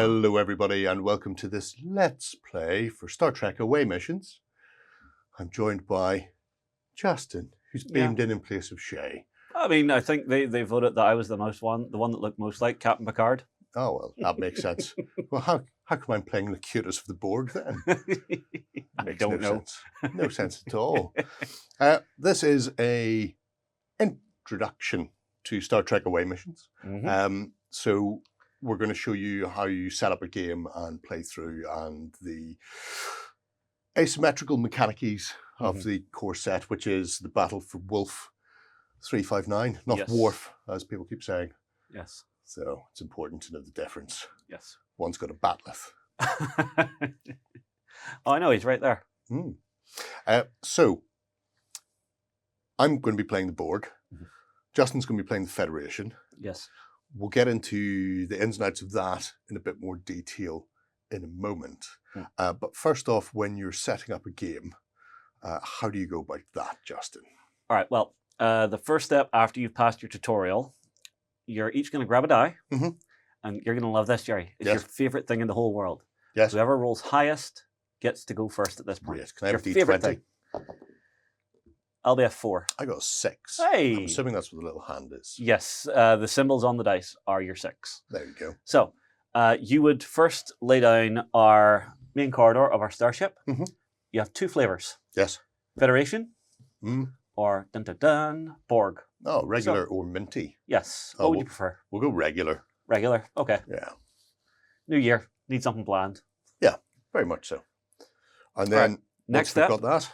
Hello everybody and welcome to this Let's Play for Star Trek Away Missions. I'm joined by Justin, who's beamed in place of Shay. I mean, I think they voted that I was the one that looked most like Captain Picard. Oh, well, that makes sense. Well, how come I'm playing the cutest of the Borg then? I don't know. Sense. No sense at all. This is a introduction to Star Trek Away Missions. So we're going to show you how you set up a game and play through, and the asymmetrical mechanics of the core set, which is the battle for Wolf 359, not Worf, as people keep saying. Yes. So it's important to know the difference. Yes. One's got a batleth. Oh, I know, he's right there. So I'm going to be playing the Borg. Justin's going to be playing the Federation. Yes. We'll get into the ins and outs of that in a bit more detail in a moment. But first off, when you're setting up a game, how do you go about that, Justin? All right, well, the first step after you've passed your tutorial, you're each going to grab a die, and you're going to love this, Jerry. It's your favorite thing in the whole world. Yes. Whoever rolls highest gets to go first at this point. Great. Can I have a D20? I'll be a 4. I got a 6. Hey! I'm assuming that's what the little hand is. Yes, the symbols on the dice are your 6. There you go. So, you would first lay down our main corridor of our starship. You have 2 flavors. Yes. Federation or dun-dun-dun, Borg. Oh, regular or minty. Yes. What would you prefer? We'll go regular. Regular? Okay. Yeah. New year. Need something bland. Yeah, very much so. And then, next step got that,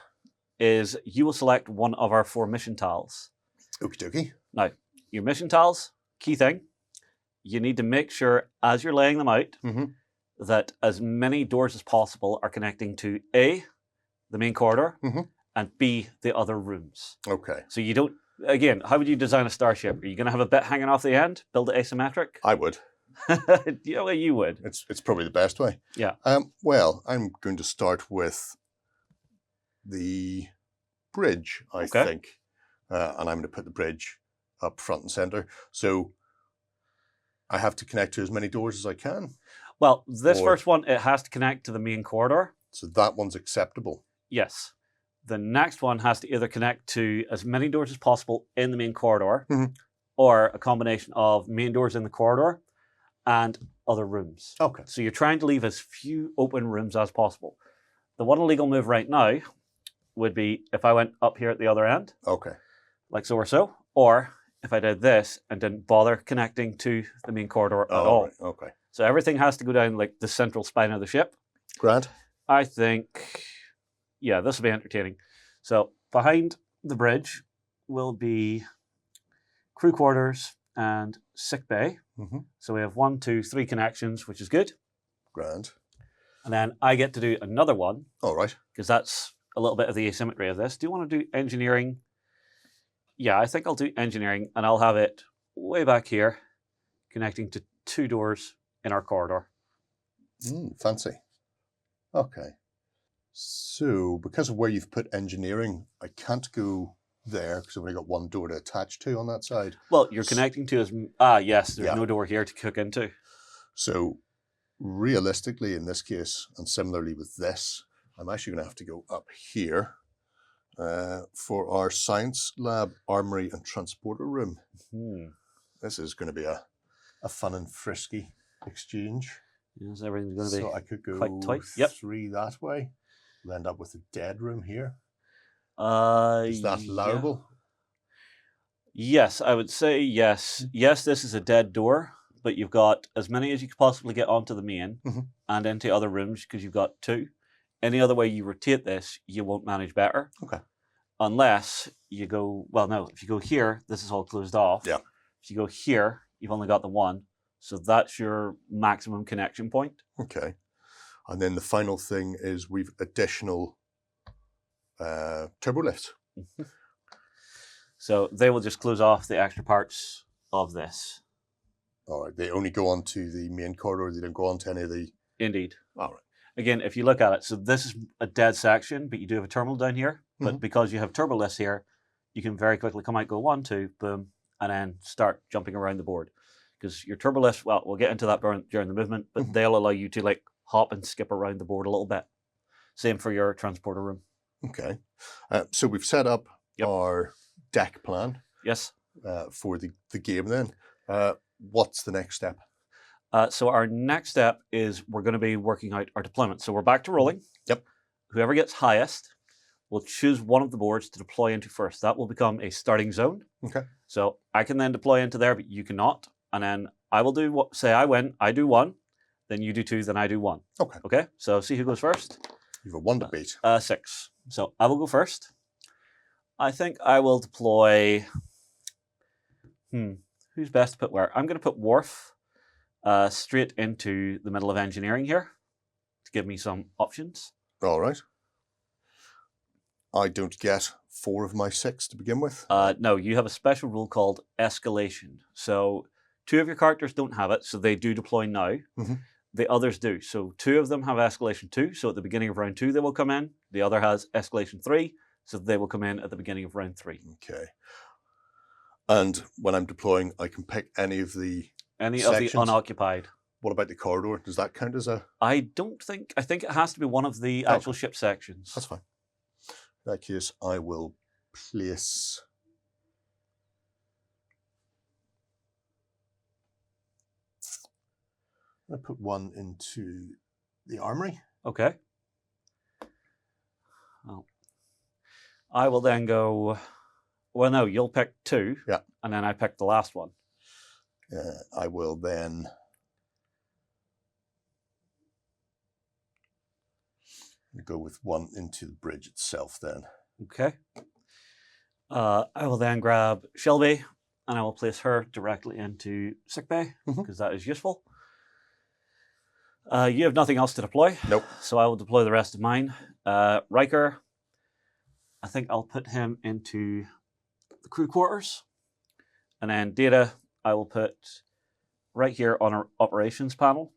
is you will select one of our 4 mission tiles. Okie dokie. Now, your mission tiles, key thing, you need to make sure as you're laying them out that as many doors as possible are connecting to A, the main corridor, and B, the other rooms. Okay. So you don't, again, how would you design a starship? Are you going to have a bit hanging off the end? Build it asymmetric? I would. Yeah, you would. It's probably the best way. Yeah. Well, I'm going to start with the bridge, I think. And I'm going to put the bridge up front and center. So I have to connect to as many doors as I can. Well, this first one, it has to connect to the main corridor. So that one's acceptable. Yes. The next one has to either connect to as many doors as possible in the main corridor, or a combination of main doors in the corridor and other rooms. Okay. So you're trying to leave as few open rooms as possible. The one illegal move right now would be if I went up here at the other end. Okay. Like so or so. Or if I did this and didn't bother connecting to the main corridor at all. Right. Okay. So everything has to go down like the central spine of the ship. Grand. I think, yeah, this will be entertaining. So behind the bridge will be crew quarters and sick bay. So we have 1, 2, 3 connections, which is good. Grand. And then I get to do another one. All right. Because that's a little bit of the asymmetry of this. Do you want to do engineering? Yeah, I think I'll do engineering, and I'll have it way back here, connecting to 2 doors in our corridor. Fancy. Okay. So because of where you've put engineering, I can't go there because I've only got 1 door to attach to on that side. Well, you're connecting to as... yes, there's no door here to cook into. So realistically, in this case, and similarly with this, I'm actually going to have to go up here for our science lab, armory, and transporter room. This is going to be a fun and frisky exchange. Yes, everything's going to be so I could go quite tight. 3 that way. We'll end up with a dead room here. Is that allowable? Yes, I would say yes. Yes, this is a dead door, but you've got as many as you could possibly get onto the main and into other rooms because you've got 2. Any other way you rotate this, you won't manage better. Okay. Unless you go, well, no, if you go here, this is all closed off. Yeah. If you go here, you've only got the 1. So that's your maximum connection point. Okay. And then the final thing is we've additional turbo lifts. So they will just close off the extra parts of this. All right. They only go on to the main corridor. They don't go on to any of the... Indeed. All right. Again, if you look at it, so this is a dead section, but you do have a terminal down here. But because you have turbo lifts here, you can very quickly come out, go 1, 2, boom, and then start jumping around the board. because your turbo lifts, well, we'll get into that during the movement, but they'll allow you to like hop and skip around the board a little bit. Same for your transporter room. Okay. So we've set up our deck plan. Yes. For the game then. What's the next step? So our next step is we're going to be working out our deployment. So we're back to rolling. Yep. Whoever gets highest will choose one of the boards to deploy into first. That will become a starting zone. Okay. So I can then deploy into there, but you cannot. And then I will do what, say I win, I do 1, then you do 2, then I do 1. Okay. Okay. So see who goes first. You've a 1 to beat. 6. So I will go first. I think I will deploy. Who's best to put where? I'm going to put Worf straight into the middle of engineering here to give me some options. All right. I don't get 4 of my 6 to begin with. No, you have a special rule called escalation. So 2 of your characters don't have it, so they do deploy now. The others do. So 2 of them have escalation 2, so at the beginning of round 2 they will come in. The other has escalation 3, so they will come in at the beginning of round 3. Okay. And when I'm deploying, I can pick any of the unoccupied. What about the corridor? Does that count as a... I think it has to be one of the actual ship sections. That's fine. In that case, I will place... I'm going to put 1 into the armory. Okay. Well, I will then go... Well, no, you'll pick 2. Yeah. And then I pick the last one. I will then... go with 1 into the bridge itself then. Okay. I will then grab Shelby and I will place her directly into sickbay because that is useful. You have nothing else to deploy. Nope. So I will deploy the rest of mine. Riker, I think I'll put him into the crew quarters. And then Data, I will put right here on our operations panel,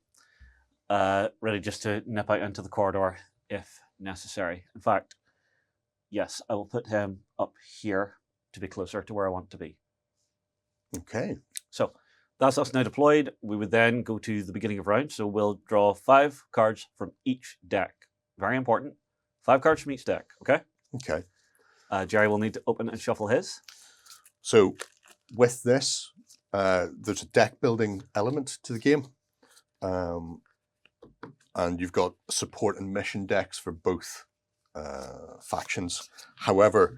ready just to nip out into the corridor if necessary. In fact, yes, I will put him up here to be closer to where I want to be. Okay. So that's us now deployed. We would then go to the beginning of round. So we'll draw 5 cards from each deck. Very important. 5 cards from each deck, okay? Okay. Jerry will need to open and shuffle his. So with this, there's a deck building element to the game. And you've got support and mission decks for both factions. However,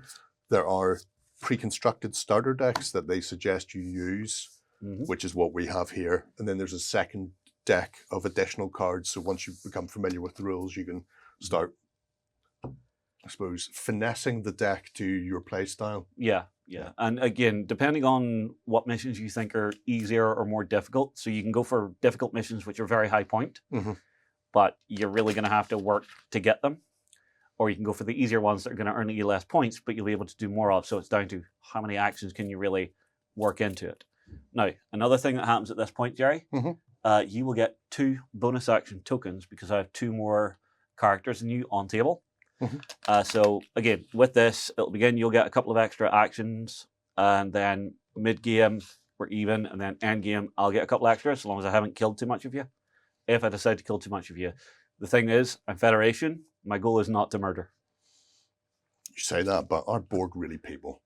there are pre-constructed starter decks that they suggest you use, which is what we have here. And then there's a second deck of additional cards. So once you become familiar with the rules, you can start, I suppose, finessing the deck to your play style. Yeah. And again, depending on what missions you think are easier or more difficult, so you can go for difficult missions which are very high point, but you're really going to have to work to get them. Or you can go for the easier ones that are going to earn you less points, but you'll be able to do more of. So it's down to how many actions can you really work into it. Now, another thing that happens at this point, Jerry, you will get 2 bonus action tokens because I have 2 more characters than you on table. So again, with this, it'll begin, you'll get a couple of extra actions, and then mid-game, we're even, and then end-game, I'll get a couple extra, as long as I haven't killed too much of you. If I decide to kill too much of you. The thing is, I'm Federation, my goal is not to murder. You say that, but are Borg really people?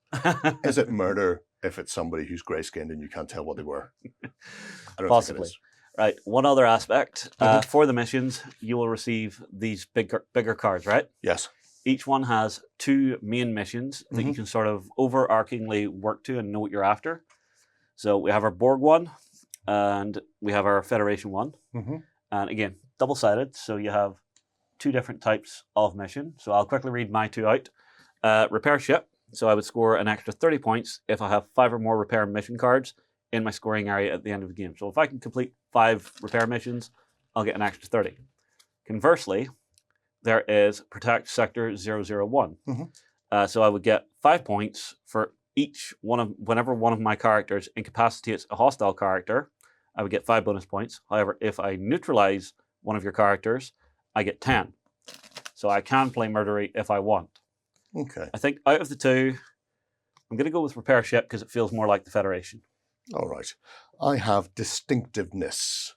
Is it murder if it's somebody who's grey-skinned and you can't tell what they were? I don't Possibly. think it is. Right, one other aspect. For the missions, you will receive these bigger cards, right? Yes. Each one has 2 main missions that you can sort of overarchingly work to and know what you're after. So we have our Borg one, and we have our Federation one. And again, double-sided, so you have 2 different types of mission. So I'll quickly read my 2 out. Repair ship. So I would score an extra 30 points if I have 5 or more repair mission cards in my scoring area at the end of the game. So if I can complete 5 repair missions, I'll get an extra 30. Conversely, there is Protect Sector 001. So I would get 5 points for each whenever one of my characters incapacitates a hostile character, I would get 5 bonus points. However, if I neutralize one of your characters, I get 10. So I can play Murdery if I want. Okay. I think out of the 2, I'm going to go with Repair Ship because it feels more like the Federation. All right. I have distinctiveness,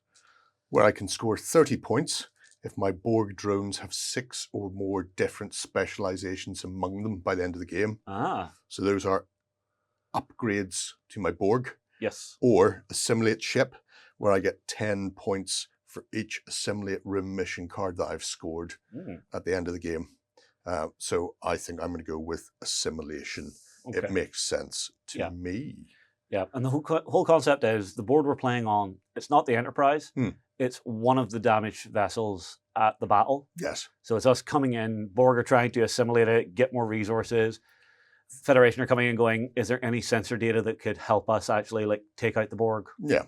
where I can score 30 points if my Borg drones have 6 or more different specializations among them by the end of the game. Ah. So those are upgrades to my Borg. Yes. Or assimilate ship, where I get 10 points for each assimilate room mission card that I've scored at the end of the game. So I think I'm going to go with assimilation. Okay. It makes sense to me. Yeah, and the whole concept is the board we're playing on, it's not the Enterprise, it's one of the damaged vessels at the battle. Yes. So it's us coming in, Borg are trying to assimilate it, get more resources. Federation are coming in going, is there any sensor data that could help us actually like take out the Borg? Yeah.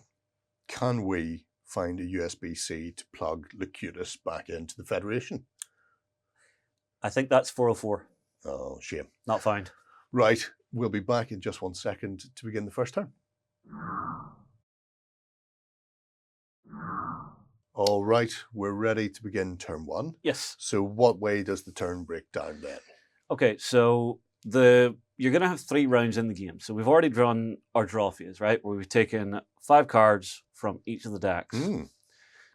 Can we find a USB-C to plug Locutus back into the Federation? I think that's 404. Oh, shame. Not found. Right. We'll be back in just 1 second to begin the first turn. All right. We're ready to begin turn 1. Yes. So what way does the turn break down then? Okay, so you're going to have 3 rounds in the game. So we've already drawn our draw phase, right? Where we've taken 5 cards from each of the decks.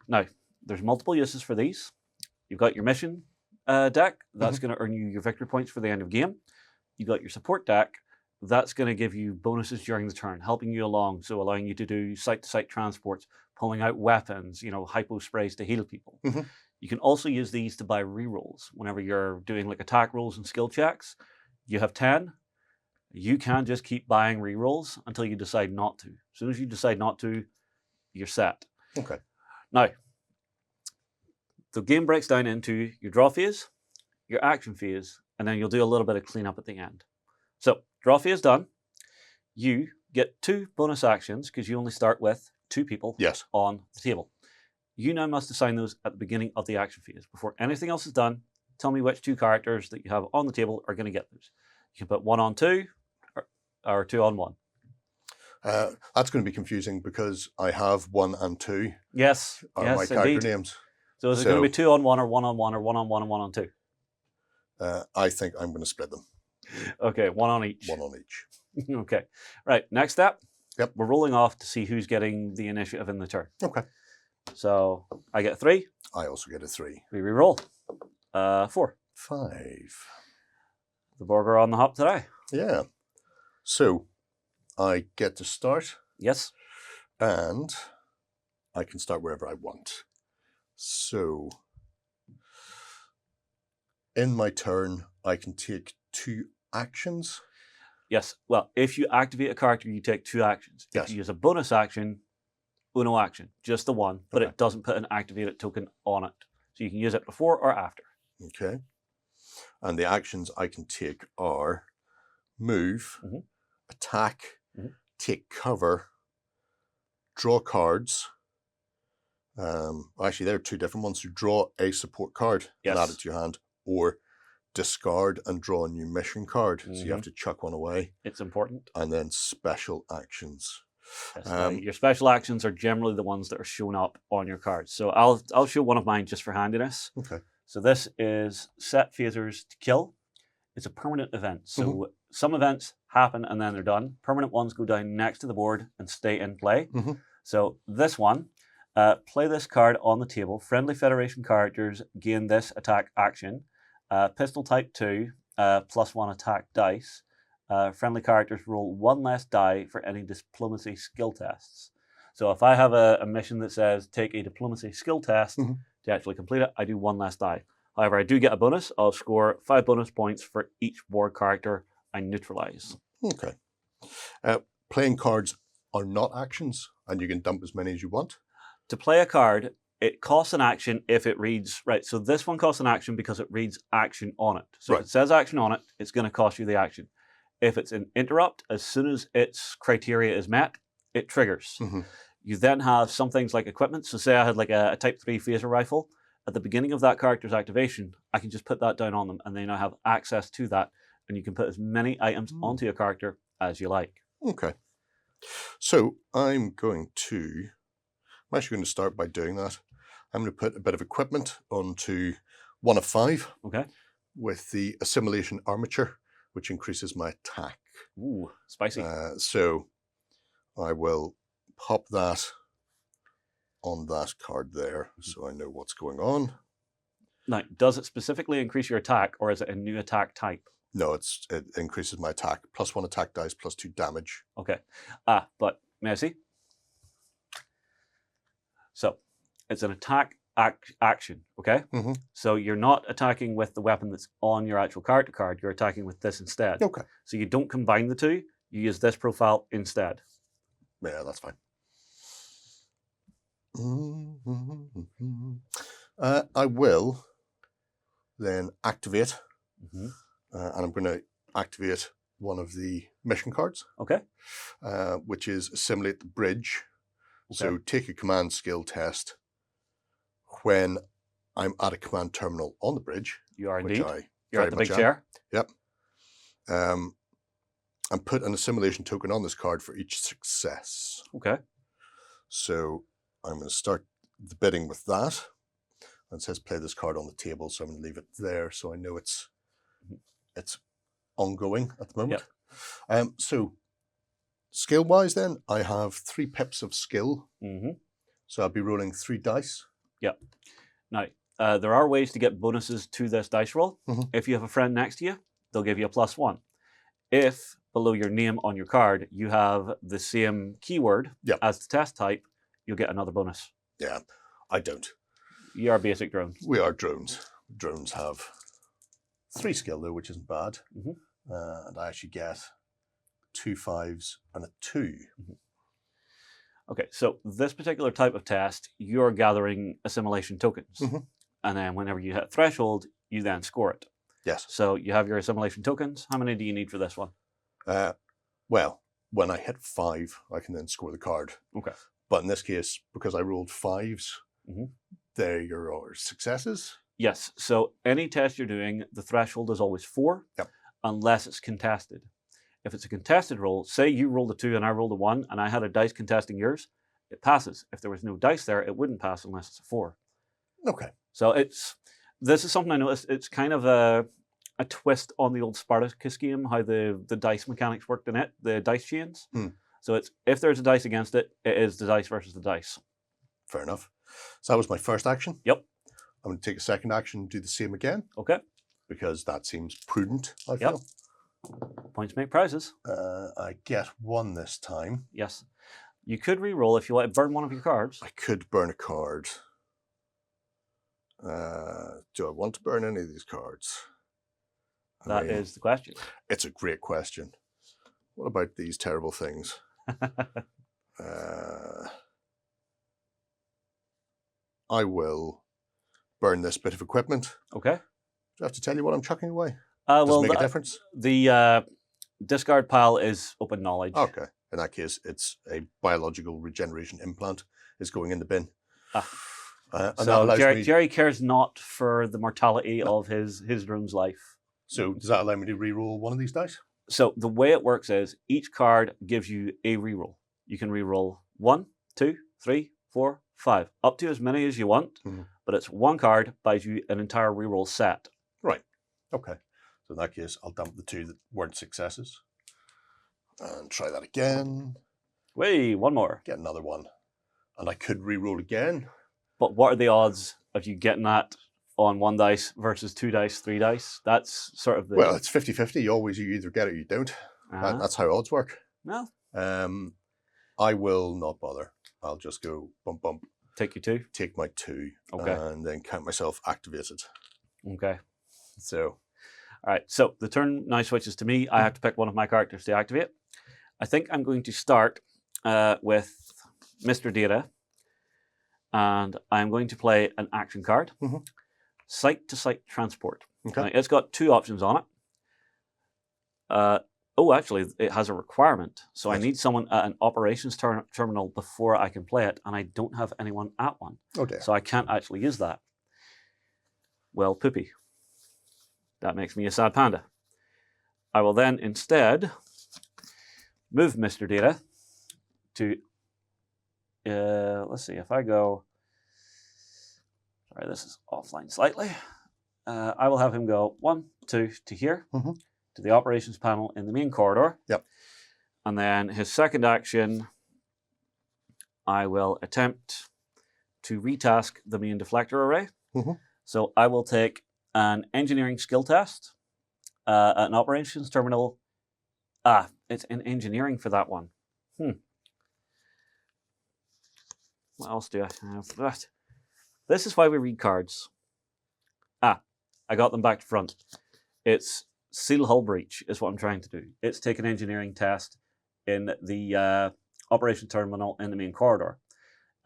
Now, there's multiple uses for these. You've got your mission deck. That's going to earn you your victory points for the end of game. You've got your support deck. That's going to give you bonuses during the turn, helping you along. So allowing you to do site-to-site transports, pulling out weapons, hypo sprays to heal people. You can also use these to buy rerolls. Whenever you're doing like attack rolls and skill checks, you have 10. You can just keep buying rerolls until you decide not to. As soon as you decide not to, you're set. Okay. Now, the game breaks down into your draw phase, your action phase, and then you'll do a little bit of cleanup at the end. So, draw phase done. You get 2 bonus actions because you only start with 2 people on the table. You now must assign those at the beginning of the action phase. Before anything else is done, tell me which 2 characters that you have on the table are going to get those. You can put 1 on 2 or 2 on 1. That's going to be confusing because I have 1 and 2. Yes, are my character names. So is it going to be 2 on 1 or 1 on 1 or 1 on 1 and 1 on 2? I think I'm going to split them. Okay, 1 on each. 1 on each. Okay. Right, next step. Yep. We're rolling off to see who's getting the initiative in the turn. Okay. So I get 3. I also get a 3. We re-roll. 4. 5. The Borg are on the hop today. Yeah. So I get to start. Yes. And I can start wherever I want. So in my turn, I can take 2 actions. Yes. Well, if you activate a character, you take 2 actions. Yes. If you use a bonus action, uno action, just the 1, but it doesn't put an activated token on it. So you can use it before or after. Okay. And the actions I can take are move, attack, take cover, draw cards. Actually, there are 2 different ones. You draw a support card and add it to your hand, or discard and draw a new mission card. So you have to chuck one away. It's important. And then special actions. Yes, your special actions are generally the ones that are shown up on your cards. So I'll show one of mine just for handiness. Okay. So this is set phasers to kill. It's a permanent event. So some events happen and then they're done. Permanent ones go down next to the board and stay in play. So this one, play this card on the table. Friendly Federation characters gain this attack action. Pistol type 2, +1 attack dice. Friendly characters roll 1 less die for any diplomacy skill tests. So if I have a mission that says take a diplomacy skill test to actually complete it, I do 1 less die. However, I do get a bonus. I'll score 5 bonus points for each Borg character I neutralize. Okay. Playing cards are not actions, and you can dump as many as you want. To play a card, it costs an action if it reads, right, so this one costs an action because it reads action on it. So if it says action on it, it's going to cost you the action. If it's an interrupt, as soon as its criteria is met, it triggers. You then have some things like equipment. So say I had like a Type 3 phaser rifle. At the beginning of that character's activation, I can just put that down on them, and they now have access to that, and you can put as many items onto a character as you like. Okay. So I'm actually going to start by doing that. I'm going to put a bit of equipment onto 1 of 5. Okay. With the assimilation armature, which increases my attack. Ooh, spicy. So I will pop that on that card there so I know what's going on. Now, does it specifically increase your attack, or is it a new attack type? No, it increases my attack. +1 attack dice, +2 damage. Okay. But may I see? So it's an attack action, okay? So you're not attacking with the weapon that's on your actual character card. You're attacking with this instead. Okay. So you don't combine the two. You use this profile instead. Yeah, that's fine. I will then activate, and I'm going to activate one of the mission cards. Okay. Which is Assimilate the Bridge. Okay. So take a command skill test when I'm at a command terminal on the bridge. You are indeed. You're at the big chair. Yep. And put an assimilation token on this card for each success. Okay. So I'm going to start the bidding with that. And it says play this card on the table, so I'm going to leave it there so I know it's ongoing at the moment. Yep. So skill-wise then, I have 3 pips of skill. So I'll be rolling 3 dice. Yep. Now, there are ways to get bonuses to this dice roll. If you have a friend next to you, they'll give you a +1. If below your name on your card, you have the same keyword as the test type, you'll get another bonus. Yeah, I don't. You are basic drones. We are drones. Drones have 3 skill though, which isn't bad. And I actually get 2 5s and a 2. Okay, so this particular type of test, you're gathering assimilation tokens. And then whenever you hit threshold, you then score it. Yes. So you have your assimilation tokens. How many do you need for this one? Well, when I hit 5, I can then score the card. Okay. But in this case, because I rolled 5s, they're your successes. Yes. So any test you're doing, the threshold is always 4, unless it's contested. If it's a contested roll, say you rolled a 2 and I rolled a 1, and I had a dice contesting yours, it passes. If there was no dice there, it wouldn't pass unless it's a 4. Okay. So this is something I noticed. It's kind of a twist on the old Spartacus game, how the dice mechanics worked in it, the dice chains. So it's if there's a dice against it, it is the dice versus the dice. Fair enough. So that was my first action. Yep. I'm going to take a second action and do the same again. Okay. Because that seems prudent, I feel. Points make prizes. I get 1 this time. Yes. You could re-roll if you want to burn one of your cards. I could burn a card. Do I want to burn any of these cards? That is the question. It's a great question. What about these terrible things? I will burn this bit of equipment. Okay. Do I have to tell you what I'm chucking away? Does it make a difference? The discard pile is open knowledge. Okay. In that case, it's a biological regeneration implant. It's going in the bin. So Jerry cares not for the mortality of his drone's life. So does that allow me to re-roll one of these dice? So the way it works is each card gives you a re-roll. You can re-roll 1, 2, 3, 4, 5, up to as many as you want, but it's 1 card buys you an entire re-roll set. Right. Okay. So in that case, I'll dump the 2 that weren't successes. And try that again. Wait, 1 more. Get another 1. And I could re-roll again. But what are the odds of you getting that on 1 dice versus 2 dice, 3 dice? That's sort of the... Well, it's 50-50. You either get it or you don't. That's how odds work. No. I will not bother. I'll just go bump, bump. Take your 2? Take my 2. Okay. And then count myself activated. Okay. So... All right, so the turn now switches to me. I have to pick one of my characters to activate. I think I'm going to start with Mr. Data, and I'm going to play an action card, Site-to-Site Transport. Okay. Now, it's got 2 options on it. Actually, it has a requirement. So I need someone at an operations terminal before I can play it, and I don't have anyone at one. Oh dear. So I can't actually use that. Well, poopy. That makes me a sad panda. I will then instead move Mr. Data to, let's see, if I go, sorry, this is offline slightly. I will have him go 1, 2 to here, to the operations panel in the main corridor. Yep. And then his second action I will attempt to retask the main deflector array. Mm-hmm. So I will take an engineering skill test at an operations terminal. It's in engineering for that one. What else do I have? This is why we read cards. I got them back to front. It's seal hull breach is what I'm trying to do. It's take an engineering test in the operation terminal in the main corridor.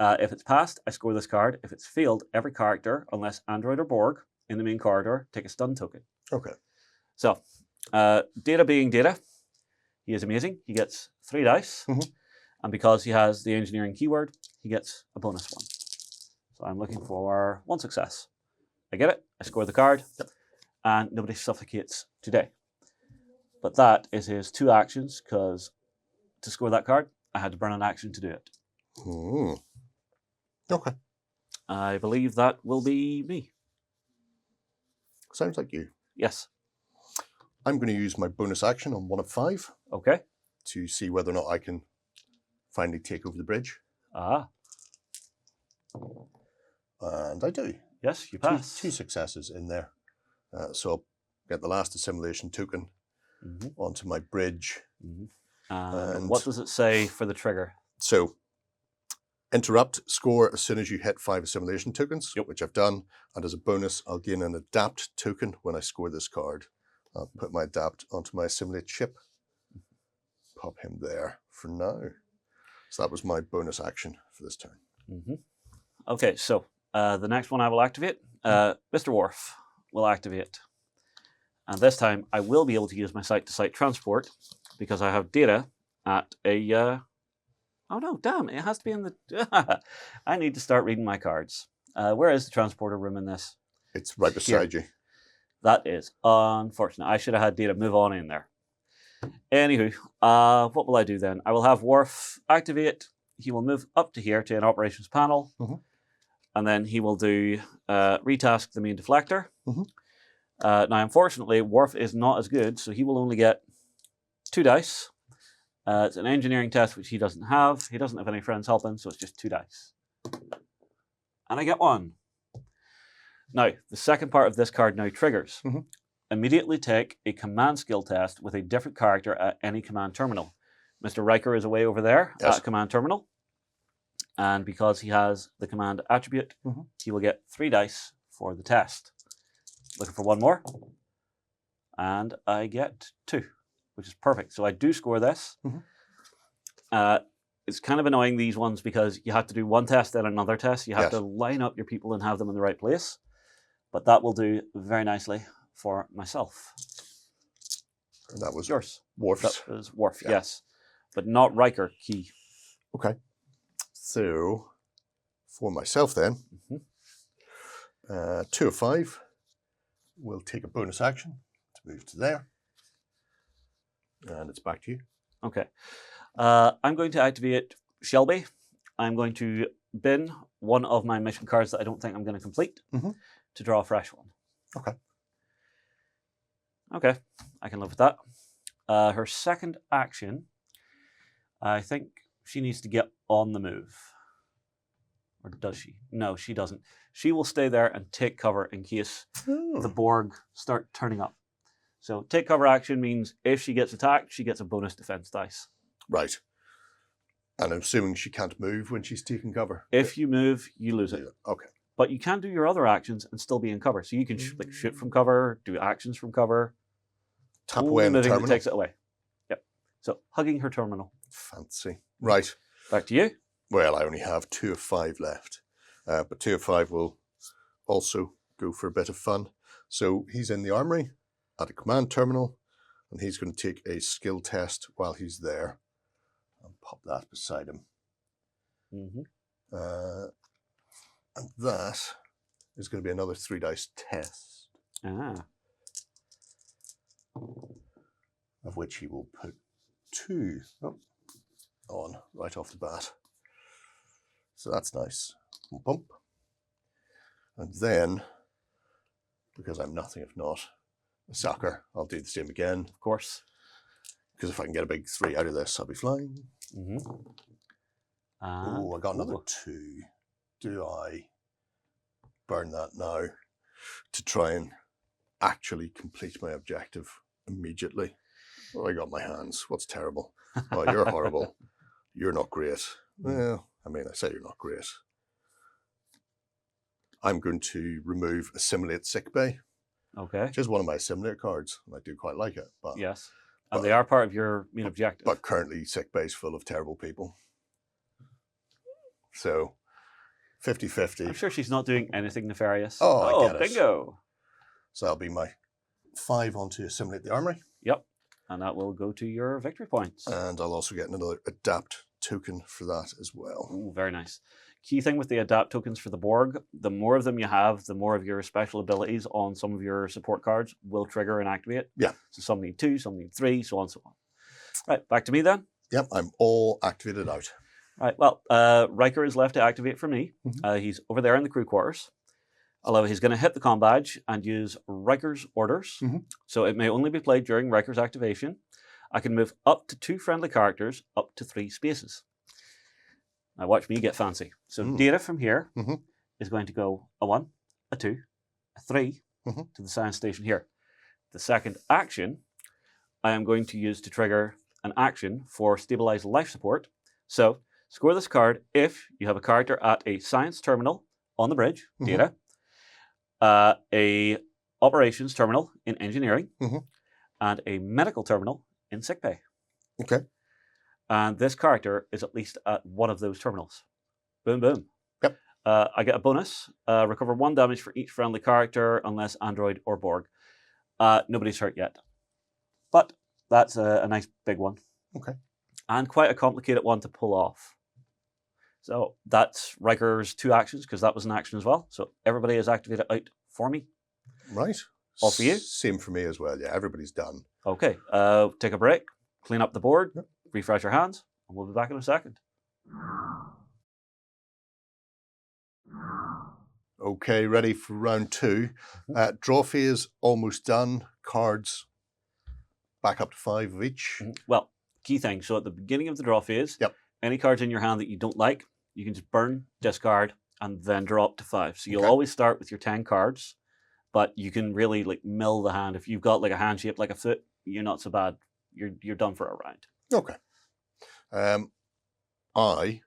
If it's passed, I score this card. If it's failed, every character, unless Android or Borg, in the main corridor, take a stun token. Okay. So, Data being Data, he is amazing. He gets 3 dice. Mm-hmm. And because he has the engineering keyword, he gets a bonus 1. So I'm looking for 1 success. I get it, I score the card, and nobody suffocates today. But that is his 2 actions, because to score that card, I had to burn an action to do it. Okay. I believe that will be me. Sounds like you. Yes. I'm going to use my bonus action on 1 of 5. Okay. To see whether or not I can finally take over the bridge. And I do. Yes, you pass. 2 successes in there. So I'll get the last assimilation token onto my bridge. And what does it say for the trigger? So, interrupt, score as soon as you hit 5 assimilation tokens, which I've done. And as a bonus, I'll gain an adapt token when I score this card. I'll put my adapt onto my assimilate chip. Pop him there for now. So that was my bonus action for this turn. Okay, so the next one I will activate, Mr. Worf will activate. And this time I will be able to use my site-to-site transport because I have data at a... oh no, damn, it has to be in the... I need to start reading my cards. Where is the transporter room in this? It's right beside you. That is unfortunate. I should have had data move on in there. Anywho, what will I do then? I will have Worf activate. He will move up to here to an operations panel. And then he will do retask the main deflector. Now, unfortunately, Worf is not as good, so he will only get 2 dice. It's an engineering test, which he doesn't have. He doesn't have any friends helping, so it's just 2 dice. And I get 1. Now, the second part of this card now triggers. Immediately take a command skill test with a different character at any command terminal. Mr. Riker is away over there at a command terminal. And because he has the command attribute, he will get 3 dice for the test. Looking for 1 more. And I get 2, which is perfect. So I do score this. It's kind of annoying, these ones, because you have to do 1 test and another test. You have to line up your people and have them in the right place. But that will do very nicely for myself. And that was yours. Worf's. That was Worf, yes. But not Riker key. Okay. So, for myself then, 2 of 5 will take a bonus action to move to there. And it's back to you. Okay. I'm going to activate Shelby. I'm going to bin one of my mission cards that I don't think I'm going to complete to draw a fresh one. Okay. Okay, I can live with that. Her second action, I think she needs to get on the move. Or does she? No, she doesn't. She will stay there and take cover in case the Borg start turning up. So take cover action means if she gets attacked, she gets a bonus defense dice. Right. And I'm assuming she can't move when she's taking cover. If you move, you lose it. Okay. But you can do your other actions and still be in cover. So you can shoot from cover, do actions from cover. Tap away in the terminal. Takes it away. Yep. So hugging her terminal. Fancy. Right. Back to you. Well, I only have 2 of 5 left. But 2 of 5 will also go for a bit of fun. So he's in the armory at a command terminal, and he's going to take a skill test while he's there. I'll pop that beside him. And that is going to be another 3 dice test. Of which he will put 2 on right off the bat. So that's nice. Bump. And then, because I'm nothing if not a sucker, I'll do the same again. Of course. Because if I can get a big 3 out of this, I'll be flying. Oh, I got another 2. Do I burn that now to try and actually complete my objective immediately? Oh, I got my hands. What's terrible? Oh, you're horrible. You're not great. Well, I mean, I say you're not great. I'm going to remove Assimilate Sickbay. Okay. Which is one of my Assimilate cards. I do quite like it. But, yes. And they are part of your main objective. But currently, Sickbay is full of terrible people. So, 50-50. I'm sure she's not doing anything nefarious. Oh, I get it. Bingo. So that'll be my 5 onto Assimilate the Armory. Yep. And that will go to your victory points. And I'll also get another Adapt token for that as well. Ooh, very nice. Key thing with the Adapt tokens for the Borg, the more of them you have, the more of your special abilities on some of your support cards will trigger and activate. Yeah. So some need 2, some need 3, so on and so on. Right, back to me then. Yep, I'm all activated out. Right, well, Riker is left to activate for me. He's over there in the crew quarters. Although he's going to hit the comm badge and use Riker's orders. So it may only be played during Riker's activation. I can move up to 2 friendly characters up to 3 spaces. Now watch me get fancy. So Data from here is going to go a 1, a 2, a 3 to the science station here. The second action I am going to use to trigger an action for stabilized life support. So score this card if you have a character at a science terminal on the bridge, Data, a operations terminal in engineering, and a medical terminal in sickbay. Okay. And this character is at least at one of those terminals. Boom, boom. Yep. I get a bonus. Recover 1 damage for each friendly character, unless Android or Borg. Nobody's hurt yet. But that's a nice big one. Okay. And quite a complicated one to pull off. So that's Riker's 2 actions, because that was an action as well. So everybody is activated out for me. Right. All for you? Same for me as well. Yeah, everybody's done. Okay. Take a break, clean up the board, refresh your hands, and we'll be back in a second. Okay, ready for round 2. Draw phase almost done. Cards back up to 5 of each. Well, key thing. So at the beginning of the draw phase, any cards in your hand that you don't like, you can just burn, discard, and then draw up to 5. So you'll always start with your 10 cards, but you can really like mill the hand. If you've got like a hand shaped like a foot, you're not so bad. You're done for a round. Okay. I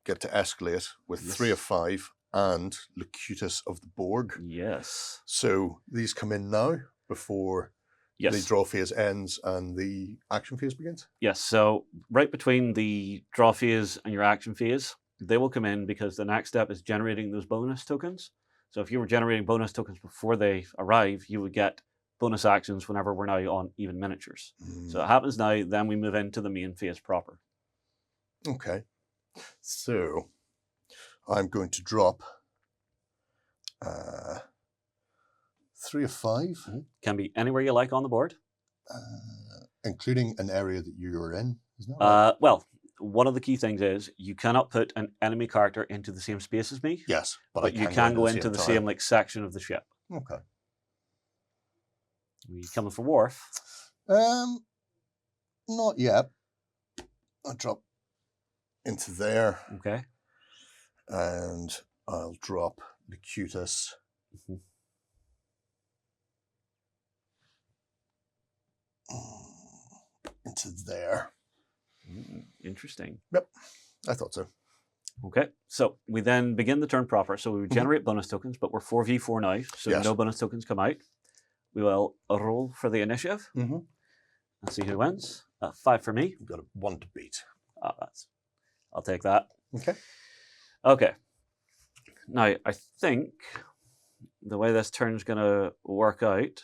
get to escalate with 3 of 5 and Locutus of the Borg. Yes. So these come in now before the draw phase ends and the action phase begins? Yes. So right between the draw phase and your action phase, they will come in because the next step is generating those bonus tokens. So if you were generating bonus tokens before they arrive, you would get bonus actions whenever we're now on even miniatures. So it happens now, then we move into the main phase proper. Okay. So I'm going to drop 3 of 5. Can be anywhere you like on the board. Including an area that you're in, isn't that right? Well, one of the key things is you cannot put an enemy character into the same space as me. Yes, but you can go into the same like section of the ship. Okay. Are you coming for Worf? Not yet. I'll drop into there. Okay. And I'll drop Locutus. Into there. Interesting. Yep, I thought so. Okay, so we then begin the turn proper. So we would generate bonus tokens, but we're 4v4 now, so no bonus tokens come out. We will roll for the initiative and see who wins. 5 for me. You've got a 1 to beat. I'll take that. Okay. Okay. Now, I think the way this turn's going to work out,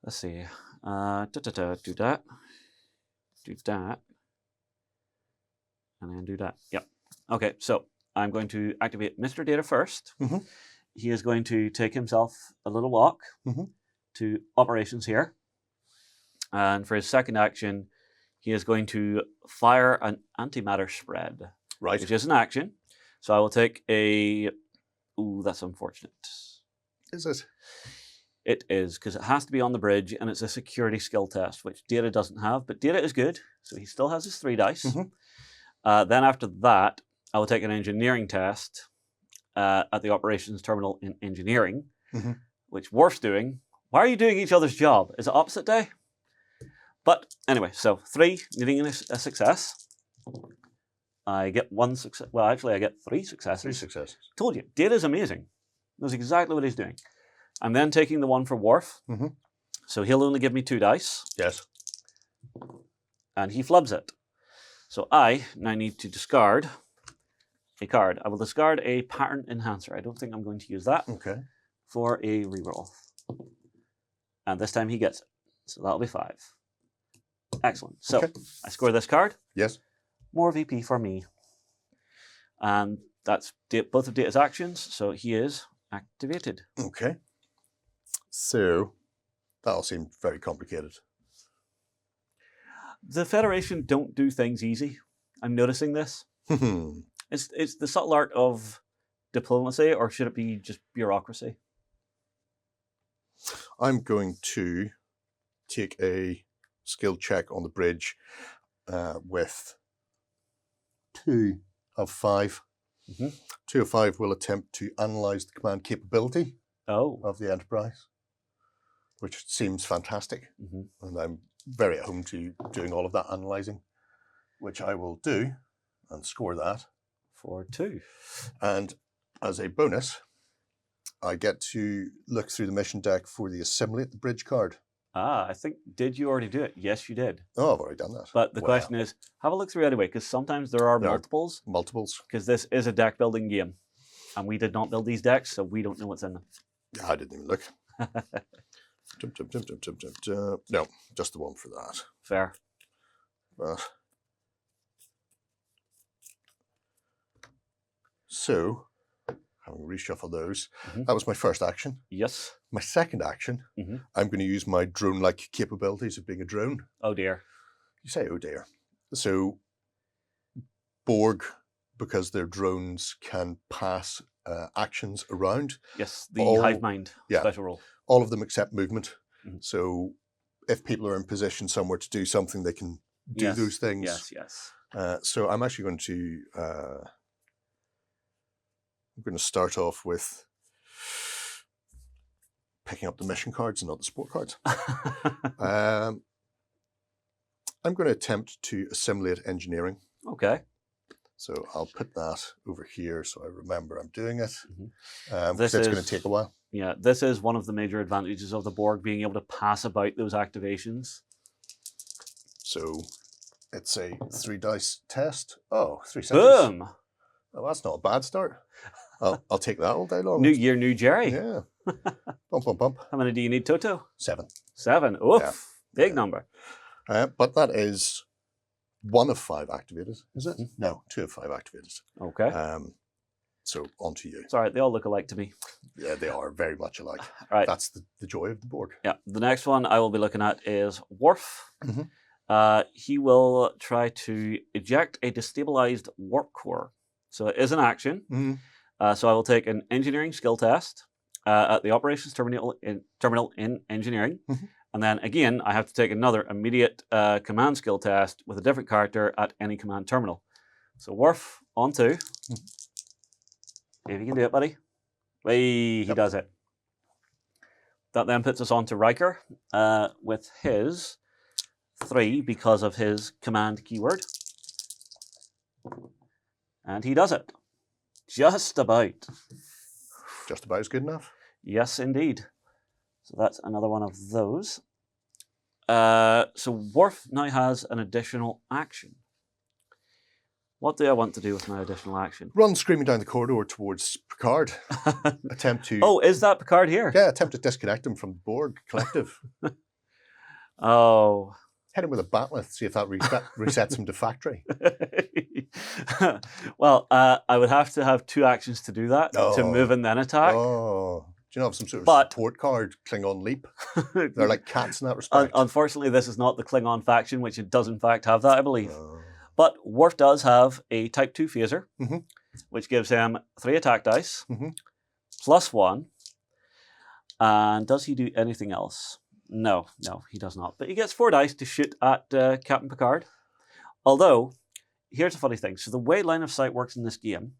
let's see. Do that, and then do that. Yep. Okay, so I'm going to activate Mr. Data first. He is going to take himself a little walk to operations here. And for his second action, he is going to fire an antimatter spread. Right. Which is an action. So I will take a... Ooh, that's unfortunate. Is it? It is, because it has to be on the bridge, and it's a security skill test, which Data doesn't have. But Data is good, so he still has his 3 dice. Then after that, I will take an engineering test at the operations terminal in engineering, which Worf's doing. Why are you doing each other's job? Is it opposite day? But anyway, so 3 needing a success. I get 1 success. Well, actually, I get 3 successes. 3 successes. Told you, Data's amazing. Knows exactly what he's doing. I'm then taking the one for Worf. So he'll only give me 2 dice. Yes. And he flubs it. So I now need to discard a card. I will discard a pattern enhancer. I don't think I'm going to use that. Okay. For a reroll. And this time he gets it. So that'll be 5. Excellent. So I score this card. Yes. More VP for me. And that's both of Data's actions. So he is activated. Okay. So that'll seem very complicated. The Federation don't do things easy. I'm noticing this. It's the subtle art of diplomacy, or should it be just bureaucracy? I'm going to take a skill check on the bridge with 2 of 5. 2 of 5 will attempt to analyze the command capability of the Enterprise, which seems fantastic. And I'm very at home to doing all of that analyzing, which I will do and score that. For 2. And as a bonus, I get to look through the mission deck for the assimilate the bridge card. I think, did you already do it? Yes, you did. Oh, I've already done that. But the question is, have a look through anyway, because sometimes there are multiples. Multiples. Because this is a deck building game. And we did not build these decks, so we don't know what's in them. I didn't even look. No, just the one for that. Fair. But so, having reshuffled those, that was my first action. Yes. My second action, I'm going to use my drone-like capabilities of being a drone. Oh dear. You say, oh dear. So, Borg, because their drones can pass actions around. Yes, the hive mind special rule. All of them except movement. So, if people are in position somewhere to do something, they can do those things. Yes. So, I'm actually going to start off with picking up the mission cards and not the sport cards. I'm going to attempt to assimilate engineering. Okay. So I'll put that over here so I remember I'm doing it. This is going to take a while. Yeah, this is one of the major advantages of the Borg, being able to pass about those activations. So it's a 3 dice test. Oh, 3 seconds. Boom! Oh, that's not a bad start. I'll take that all day long. New year, new Jerry. Yeah. Bump. How many do you need, Toto? 7. 7. Oof. Big number. But that is 1 of 5 activated, is it? No, 2 of 5 activated. Okay. So on to you. It's all right. They all look alike to me. Yeah, they are very much alike. Right. That's the joy of the Borg. Yeah. The next one I will be looking at is Worf. He will try to eject a destabilized warp core. So it is an action. So I will take an engineering skill test at the operations terminal in engineering. And then again, I have to take another immediate command skill test with a different character at any command terminal. So Worf, on 2. If you can do it, buddy. He does it. That then puts us on to Riker with his 3 because of his command keyword. And he does it. Just about. Just about is good enough? Yes, indeed. So that's another one of those. So Worf now has an additional action. What do I want to do with my additional action? Run screaming down the corridor towards Picard. Attempt to... Oh, is that Picard here? Yeah, attempt to disconnect him from the Borg collective. Oh. Hit him with a batleth, see if that resets him to factory. Well, I would have to have 2 actions to do that, to move and then attack. Oh. Do you know, have some sort of support card, Klingon Leap? They're like cats in that respect. Unfortunately, this is not the Klingon faction, which it does in fact have that, I believe. But Worf does have a Type 2 phaser, which gives him 3 attack dice, +1. And does he do anything else? No, he does not. But he gets 4 dice to shoot at Captain Picard. Although, here's a funny thing. So the way line of sight works in this game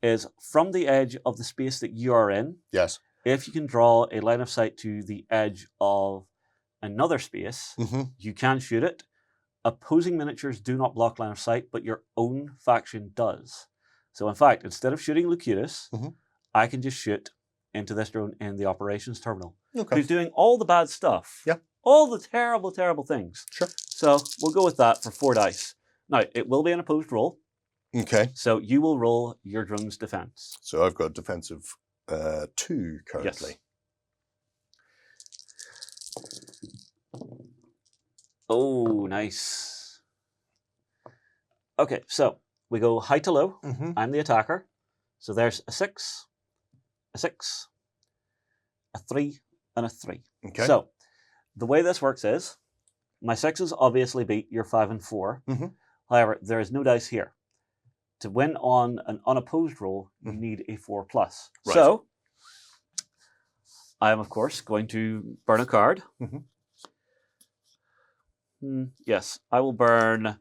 is from the edge of the space that you are in. Yes. If you can draw a line of sight to the edge of another space, you can shoot it. Opposing miniatures do not block line of sight, but your own faction does. So in fact, instead of shooting Locutus, I can just shoot into this drone in the operations terminal. Okay. Who's doing all the bad stuff. Yeah. All the terrible, terrible things. Sure. So we'll go with that for 4 dice. Now, it will be an opposed roll. Okay. So you will roll your drone's defense. So I've got defensive 2 currently. Yes. Oh, nice. Okay, so we go high to low. I'm the attacker. So there's a 6, a 6, a 3, and a 3. Okay. So the way this works is my 6s obviously beat your 5 and 4. However, there is no dice here. To win on an unopposed roll, you need a 4+. Right. So I am, of course, going to burn a card. Yes, I will burn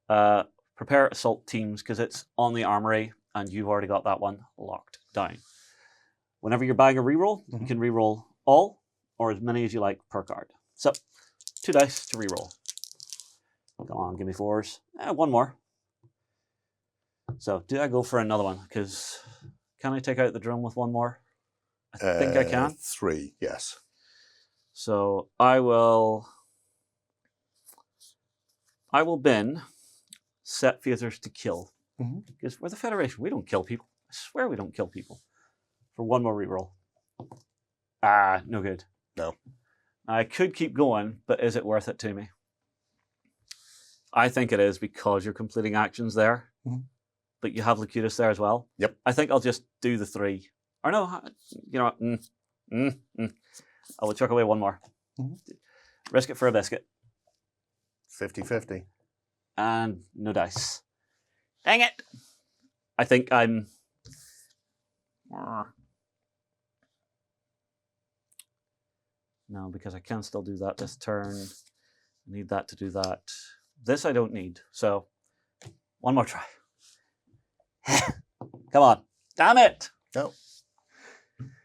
Prepare Assault Teams because it's on the armory and you've already got that one locked down. Whenever you're buying a reroll, you can reroll all or as many as you like per card. So 2 dice to reroll. Come on, give me 4s. 1 more. So do I go for another one? Because can I take out the drone with 1 more? I think I can. 3, yes. So I will bin set phasers to kill. Because we're the Federation. We don't kill people. I swear we don't kill people. For 1 more reroll. Ah, no good. No. I could keep going, but is it worth it to me? I think it is because you're completing actions there. But you have Locutus there as well. Yep. I think I'll just do the 3. Or no, you know what? I will chuck away 1 more. Risk it for a biscuit. 50-50. And no dice. Dang it! I think I'm... No, because I can still do that this turn. I need that to do that. This I don't need. So, 1 more try. Come on. Damn it! No.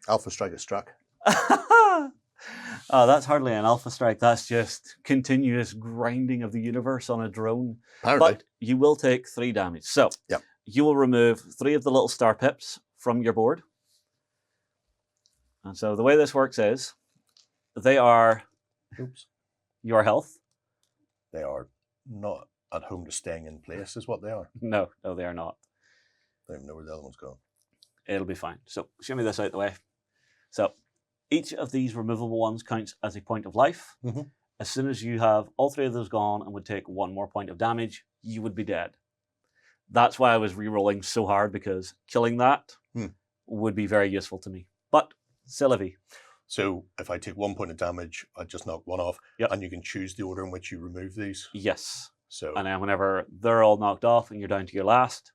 Alpha strike is struck. Oh, that's hardly an alpha strike. That's just continuous grinding of the universe on a drone. Apparently. But you will take 3 damage. So, yep. You will remove 3 of the little star pips from your board. And so the way this works is, they are your health. They are not at home to staying in place, is what they are. No, they are not. I don't even know where the other one's gone. It'll be fine. So show me this out the way. So each of these removable ones counts as a point of life. As soon as you have all 3 of those gone and would take 1 more point of damage, you would be dead. That's why I was re-rolling so hard, because killing that would be very useful to me. But c'est la vie. So if I take 1 point of damage, I just knock 1 off, and you can choose the order in which you remove these? Yes. So, and then whenever they're all knocked off and you're down to your last,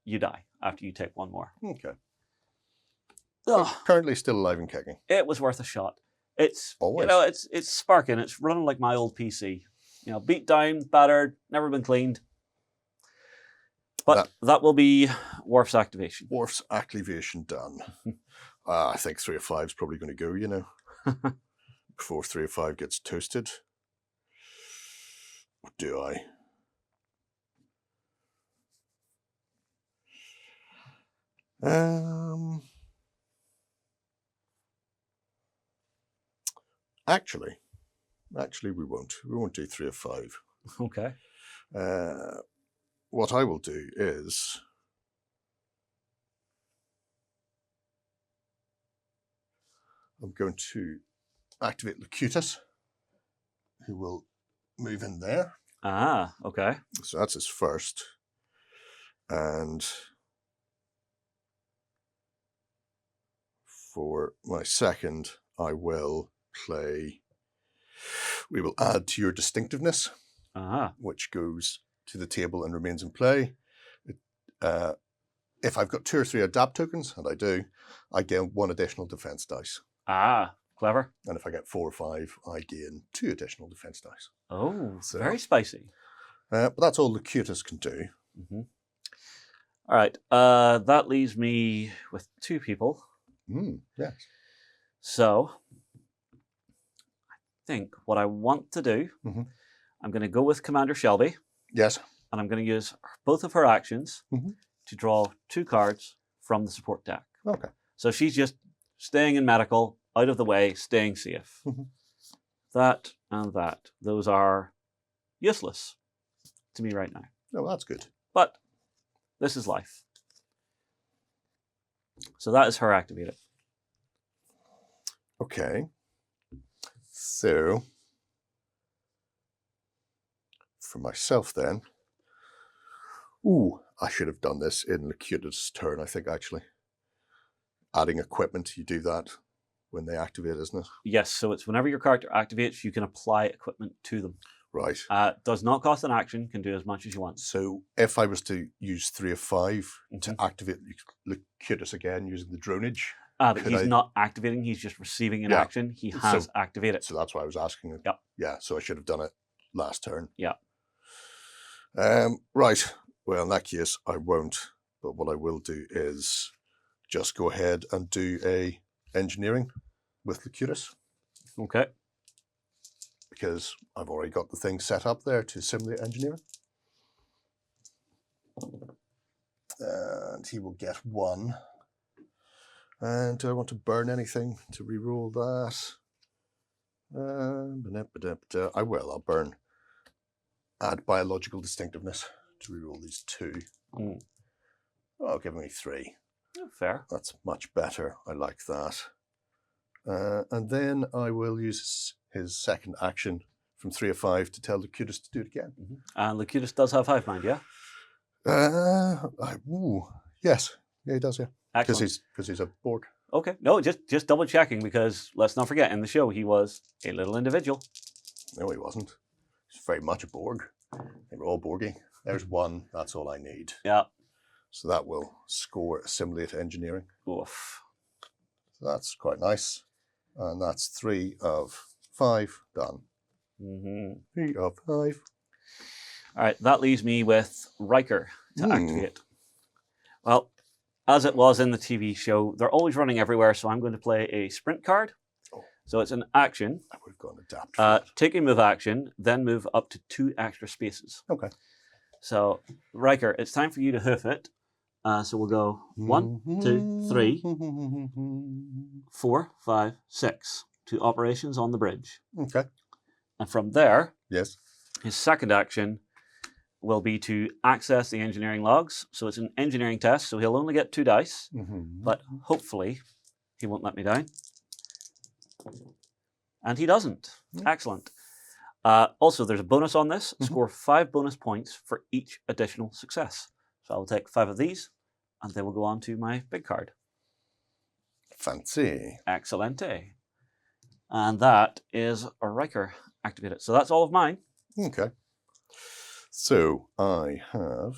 you die after you take 1 more. Okay. Ugh. Currently still alive and kicking. It was worth a shot. It's always. You know, it's sparking. It's running like my old PC. You know, beat down, battered, never been cleaned. But that will be Worf's activation. Worf's activation done. I think 3 of 5 is probably going to go, you know, before 3 of 5 gets toasted. Or do I? Actually, we won't. We won't do 3 of 5. Okay. What I will do is I'm going to activate Locutus, who will move in there. Ah, okay. So that's his first. And for my second, I will play, we will add to your distinctiveness, which goes to the table and remains in play. If I've got 2 or 3 adapt tokens, and I do, I gain 1 additional defense dice. Ah, clever. And if I get 4 or 5, I gain 2 additional defense dice. Oh, so, very spicy. But that's all Locutus can do. Mm-hmm. All right. That leaves me with 2 people. Yes. So I think what I want to do, I'm going to go with Commander Shelby. Yes. And I'm going to use both of her actions to draw 2 cards from the support deck. Okay. So she's just staying in medical, out of the way, staying safe. That and that. Those are useless to me right now. Oh, that's good. But this is life. So that is her activated. Okay. So, for myself then, I should have done this in Locutus' turn, I think, actually. Adding equipment, you do that when they activate, isn't it? Yes, so it's whenever your character activates, you can apply equipment to them. Right. Does not cost an action, can do as much as you want. So if I was to use 3 of 5 to activate Locutus again using the dronage... But he's not activating, he's just receiving an action. He has activated. So that's why I was asking. Yep. Yeah, so I should have done it last turn. Yeah. Right. Well, in that case, I won't. But what I will do is just go ahead and do a engineering with Locutus. Okay. Because I've already got the thing set up there to simulate engineering. And he will get 1. And do I want to burn anything to reroll that? I will. I'll burn. Add biological distinctiveness to reroll these 2. Oh, give me 3. Fair. That's much better. I like that. And then I will use his second action from 3 of 5 to tell Locutus to do it again. And Locutus does have hive mind, yeah? Yes. Yeah, he does, yeah. Excellent. Because he's a Borg. Okay. No, just double checking, because let's not forget, in the show he was a little individual. No, he wasn't. He's very much a Borg. They were all Borgy. There's 1. That's all I need. Yeah. So that will score assimilate engineering. Oof. So that's quite nice. And that's 3 of 5 done. 3 of 5. All right, that leaves me with Riker to activate. Well, as it was in the TV show, they're always running everywhere, so I'm going to play a sprint card. So it's an action. I would have gone adapt. Take a move action, then move up to 2 extra spaces. Okay. So, Riker, it's time for you to hoof it. So we'll go 1, 2, 3, 4, 5, 6 to operations on the bridge. Okay. And from there, yes, his second action will be to access the engineering logs. So it's an engineering test, so he'll only get 2 dice, but hopefully he won't let me down. And he doesn't. Excellent. Also, there's a bonus on this. Score 5 bonus points for each additional success. So I'll take 5 of these, and they will go on to my big card. Fancy. Excellente. And that is a Riker activated. So that's all of mine. Okay. So I have...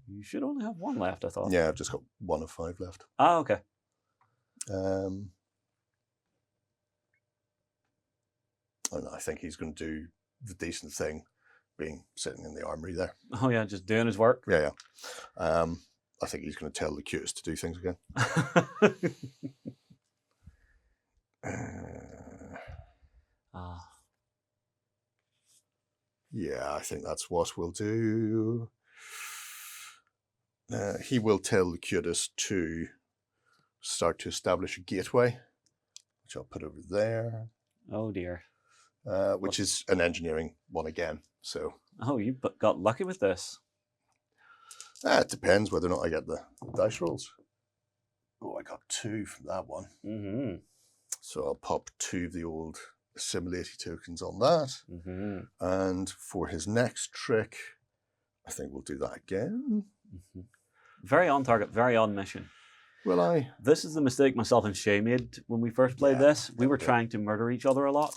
You should only have 1 left, I thought. Yeah, I've just got 1 of 5 left. Ah, okay. And I think he's going to do the decent thing, being sitting in the armory there. Oh yeah, just doing his work. Yeah. I think he's going to tell Locutus to do things again. Yeah, I think that's what we'll do. He will tell Locutus to start to establish a gateway, which I'll put over there. Oh dear. Which is an engineering one again. So. Oh, you got lucky with this. It depends whether or not I get the dice rolls. Oh, I got 2 from that one. So I'll pop 2 of the old assimilate tokens on that. And for his next trick, I think we'll do that again. Very on target, very on mission. Will I? This is the mistake myself and Shay made when we first played this. We were trying to murder each other a lot.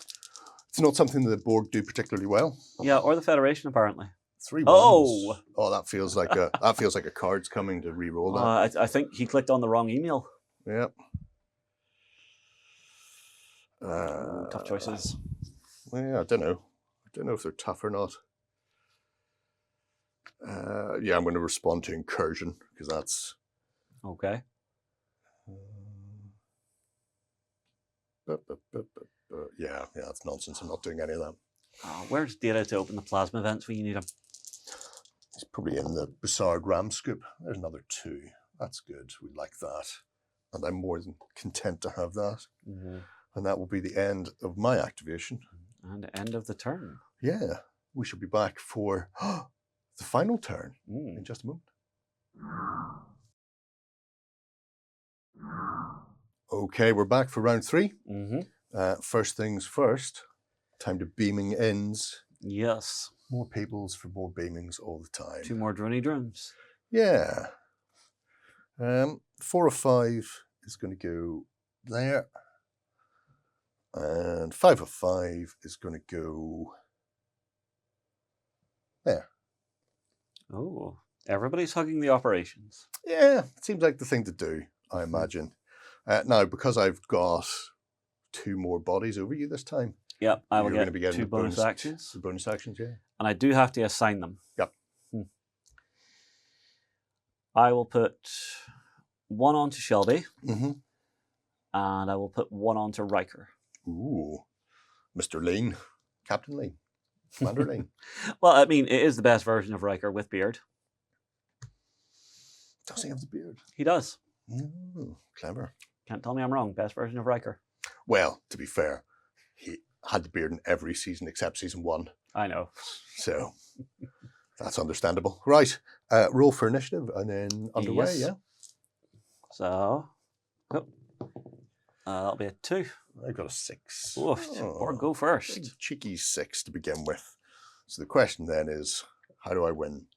It's not something that the Borg do particularly well. Yeah, or the Federation apparently. 3 ones. Oh, that feels like a card's coming to re-roll that. I think he clicked on the wrong email. Yep. Tough choices. Well, yeah, I don't know. I don't know if they're tough or not. Yeah, I'm going to respond to incursion because that's Okay. Yeah, that's nonsense. I'm not doing any of that. Where's data to open the plasma vents when you need them? It's probably in the Bussard RAM scoop. There's another 2. That's good. We like that. And I'm more than content to have that. And that will be the end of my activation. And end of the turn. Yeah. We shall be back for the final turn in just a moment. Okay, we're back for round 3. First things first, time to beaming ends. Yes. More peoples for more beamings all the time. 2 more droney drones. Yeah. 4 of 5 is going to go there. And 5 of 5 is going to go there. Oh, everybody's hugging the operations. Yeah, it seems like the thing to do, I imagine. Now, because I've got 2 more bodies over you this time. Yep, I will going to get be getting 2 bonus actions. The bonus actions, yeah. And I do have to assign them. Yep. I will put 1 onto Shelby. Mm-hmm. And I will put 1 onto Riker. Ooh, Mr. Lean, Captain Lean, Commander Lean. Well, I mean, it is the best version of Riker with beard. Does he have the beard? He does. Clever. Can't tell me I'm wrong. Best version of Riker. Well, to be fair, he had the beard in every season except season 1. I know. So that's understandable. Right. Roll for initiative and then underway, Yes. yeah? So, that'll be a 2. I've got a 6. Or go first. Cheeky 6 to begin with. So the question then is, how do I win?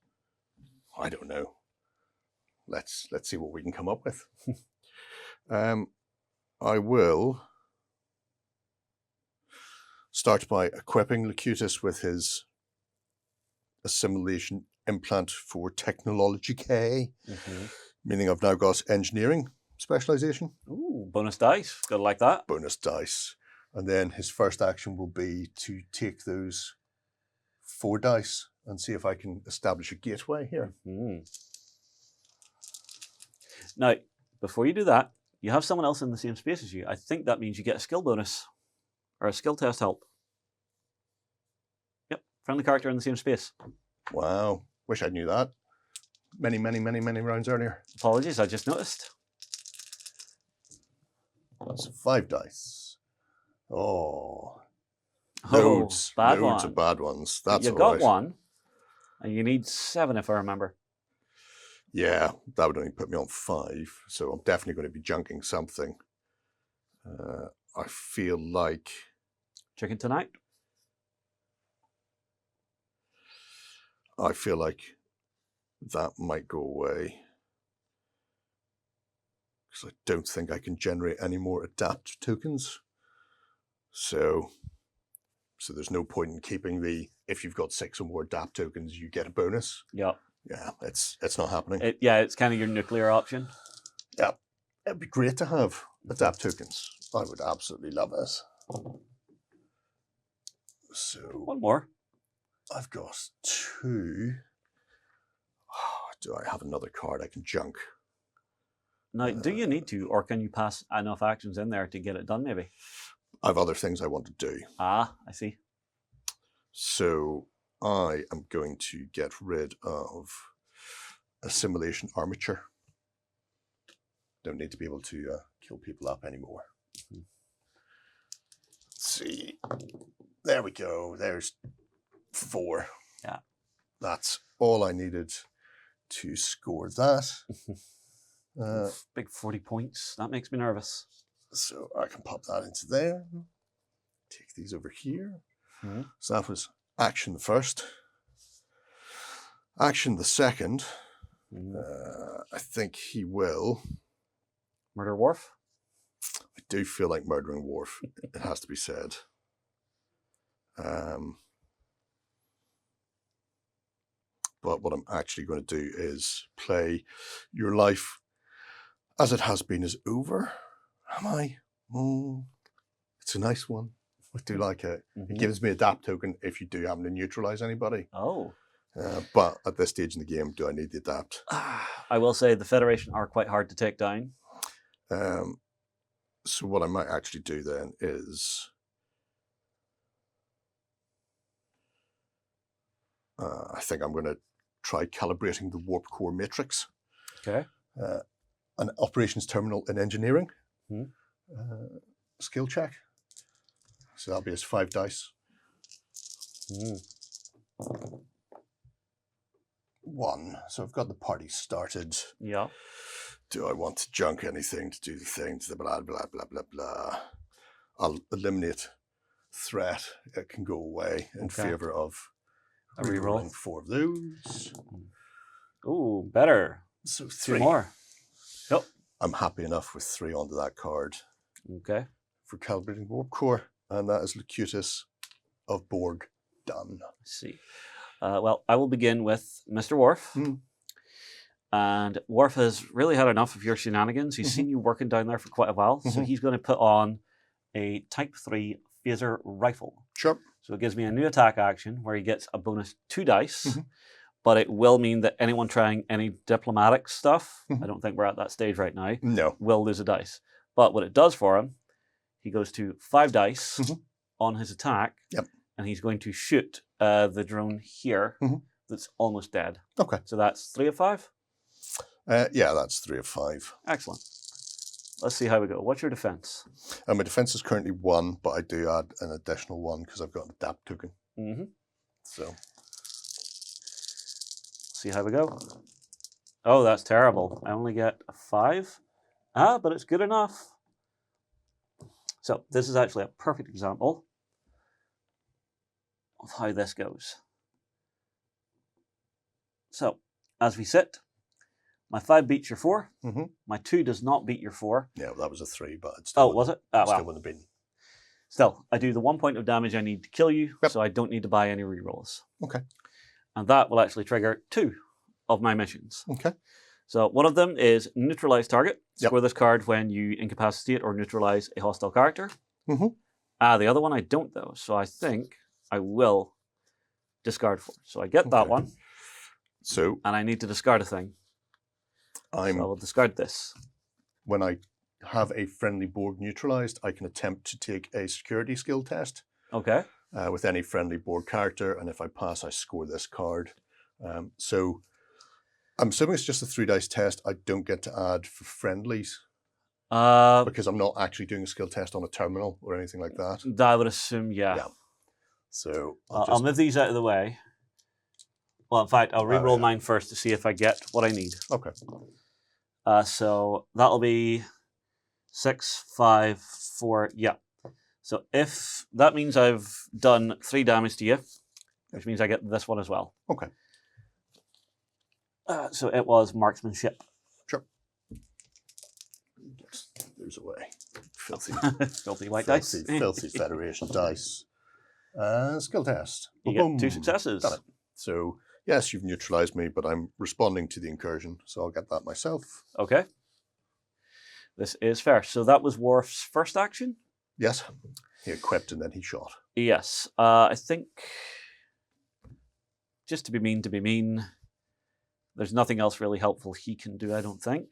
I don't know. Let's see what we can come up with. I will start by equipping Locutus with his assimilation implant for technology K, meaning I've now got engineering specialization. Ooh, bonus dice. Gotta like that. Bonus dice. And then his first action will be to take those 4 dice and see if I can establish a gateway here. Now, before you do that, you have someone else in the same space as you. I think that means you get a skill bonus or a skill test help. Yep, friendly character in the same space. Wow, wish I knew that. Many rounds earlier. Apologies, I just noticed. That's 5 dice. Oh, loads of bad ones. That's you got 1, and you need 7 if I remember. Yeah, that would only put me on 5, so I'm definitely going to be junking something. I feel like... Chicken tonight? I feel like that might go away. Because I don't think I can generate any more adapt tokens. So there's no point in keeping the, if you've got 6 or more adapt tokens, you get a bonus. Yeah. Yeah, it's not happening. It's kind of your nuclear option. Yeah, it'd be great to have adapt tokens. I would absolutely love this. So 1 more. I've got 2. Do I have another card I can junk? Now, do you need to, or can you pass enough actions in there to get it done, maybe? I have other things I want to do. Ah, I see. So I am going to get rid of assimilation armature. Don't need to be able to kill people up anymore. Let's see. There we go. There's 4. Yeah. That's all I needed to score that. Big 40 points. That makes me nervous. So I can pop that into there. Take these over here. So that was action the first. Action the second. I think he will. Murder Worf? I do feel like murdering Worf. It has to be said. But what I'm actually going to do is play your life as it has been is over. Am I? It's a nice one. I do like it. It gives me a DAP token if you do happen to neutralize anybody. Oh. But at this stage in the game, do I need to adapt? I will say the Federation are quite hard to take down. So what I might actually do then is I think I'm going to try calibrating the warp core matrix. Okay. An operations terminal in engineering. Skill check. So that'll be as 5 dice. 1. So I've got the party started. Yeah. Do I want to junk anything to do the thing to the blah, blah, blah, blah, blah. I'll eliminate threat. It can go away in favor of a reroll. 4 of those. Ooh, better. So 3 more. Yep. I'm happy enough with 3 onto that card. Okay. For calibrating warp core. And that is Locutus of Borg done. Let's see. Well, I will begin with Mr. Worf. And Worf has really had enough of your shenanigans. He's seen you working down there for quite a while. So he's going to put on a Type 3 phaser rifle. Sure. So it gives me a new attack action where he gets a bonus 2 dice. But it will mean that anyone trying any diplomatic stuff, I don't think we're at that stage right now, will lose a dice. But what it does for him, he goes to 5 dice on his attack. Yep. And he's going to shoot the drone here that's almost dead. Okay. So that's 3 of 5? Yeah, that's 3 of 5. Excellent. Let's see how we go. What's your defense? My defense is currently 1, but I do add an additional 1 because I've got an adapt token. So. See how we go. Oh, that's terrible. I only get a 5. But it's good enough. So this is actually a perfect example of how this goes. So, as we sit, my 5 beats your 4. My 2 does not beat your 4. Yeah, well, that was a 3, but it's still was it? Still wouldn't have been. Still, I do the 1 point of damage I need to kill you, so I don't need to buy any rerolls. Okay. And that will actually trigger 2 of my missions. Okay. So one of them is neutralize target. Score this card when you incapacitate or neutralize a hostile character. The other one I don't though, so I think I will discard 4. So I get that one. So and I need to discard a thing. So I will discard this. When I have a friendly Borg neutralized, I can attempt to take a security skill test. Okay. With any friendly Borg character, and if I pass, I score this card. So I'm assuming it's just a 3 dice test. I don't get to add for friendlies because I'm not actually doing a skill test on a terminal or anything like that. I would assume, yeah. So I'll move these out of the way. Well, in fact, I'll re-roll mine first to see if I get what I need. Okay. So that'll be 6, 5, 4. Yeah. So if that means I've done 3 damage to you, which means I get this one as well. Okay. So it was marksmanship. Sure. There's away. Filthy, filthy white dice. Filthy Federation dice. Skill test. You get 2 successes. Got it. So yes, you've neutralized me, but I'm responding to the incursion, so I'll get that myself. Okay. This is fair. So that was Worf's first action? Yes. He equipped and then he shot. Yes. I think, just to be mean, there's nothing else really helpful he can do, I don't think.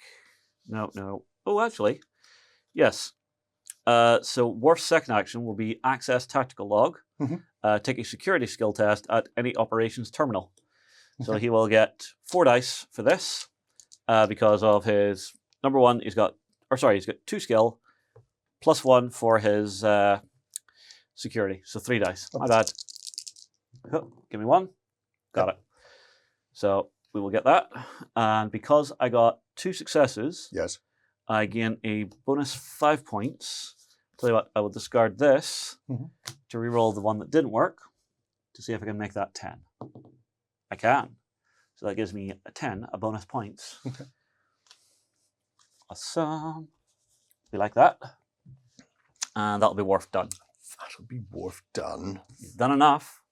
No. Oh, actually, yes. So Worf's second action will be access tactical log. Take a security skill test at any operations terminal. So he will get 4 dice for this because of his, number 1, he's got 2 skill, plus 1 for his security. So 3 dice. My bad. Oh, give me 1. Got it. So we will get that. And because I got 2 successes, yes, I gain a bonus 5 points. Tell you what, I will discard this to reroll the one that didn't work to see if I can make that 10. I can. So that gives me a 10, a bonus points. Okay. Awesome. Be like that. And that'll be Worf done. That'll be Worf done. He's done enough.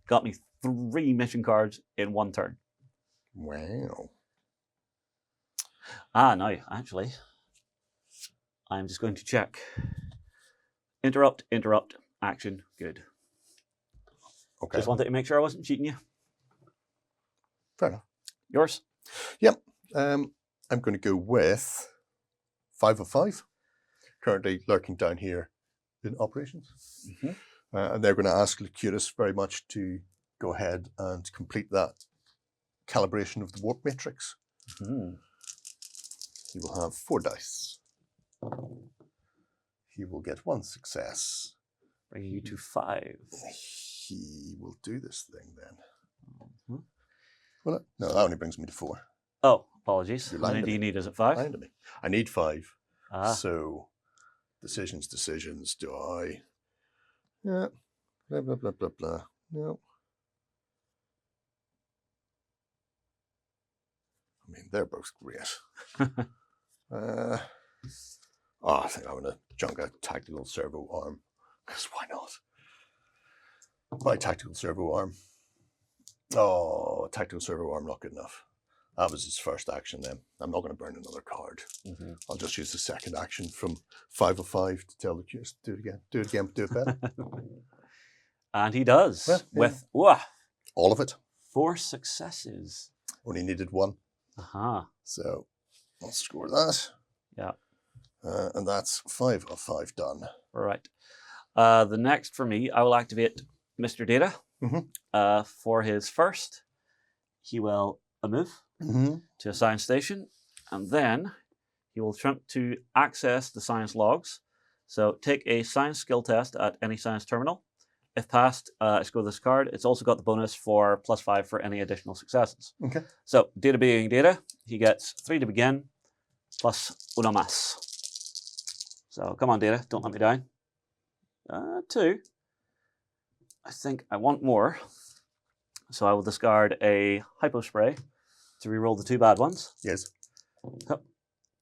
Got me 3 mission cards in 1 turn. Wow. No, actually, I'm just going to check. Interrupt, action, good. Okay. Just wanted to make sure I wasn't cheating you. Fair enough. Yours? Yep. I'm going to go with 5 of 5. Currently lurking down here in operations. And they're going to ask Locutus very much to go ahead and complete that calibration of the warp matrix. He will have 4 dice. He will get 1 success. Bringing you to 5. He will do this thing then. Well, no, that only brings me to 4. Oh, apologies. How many do you need? Is it 5? I need 5. So, decisions. Do I? Yeah. Blah, blah, blah, blah, blah. No. I mean, they're both great. I think I'm going to junk a tactical servo arm. Because why not? Buy tactical servo arm. Oh, tactical servo arm, not good enough. That was his first action then. I'm not going to burn another card. I'll just use the second action from 5 of 5 to tell the Curious to do it again. Do it again, but do it better. And he does. Well, yeah. With all of it. 4 successes. Only needed 1. So I'll score that. Yeah. And that's 5 of 5 done. All right. The next for me, I will activate Mr. Data. For his first, he will move to a science station, and then he will attempt to access the science logs. So take a science skill test at any science terminal. If passed, score this card. It's also got the bonus for +5 for any additional successes. Okay. So Data being Data, he gets 3 to begin, plus 1 más. So come on, Data, don't let me down. 2. I think I want more. So I will discard a Hypo Spray to reroll the 2 bad ones. Yes.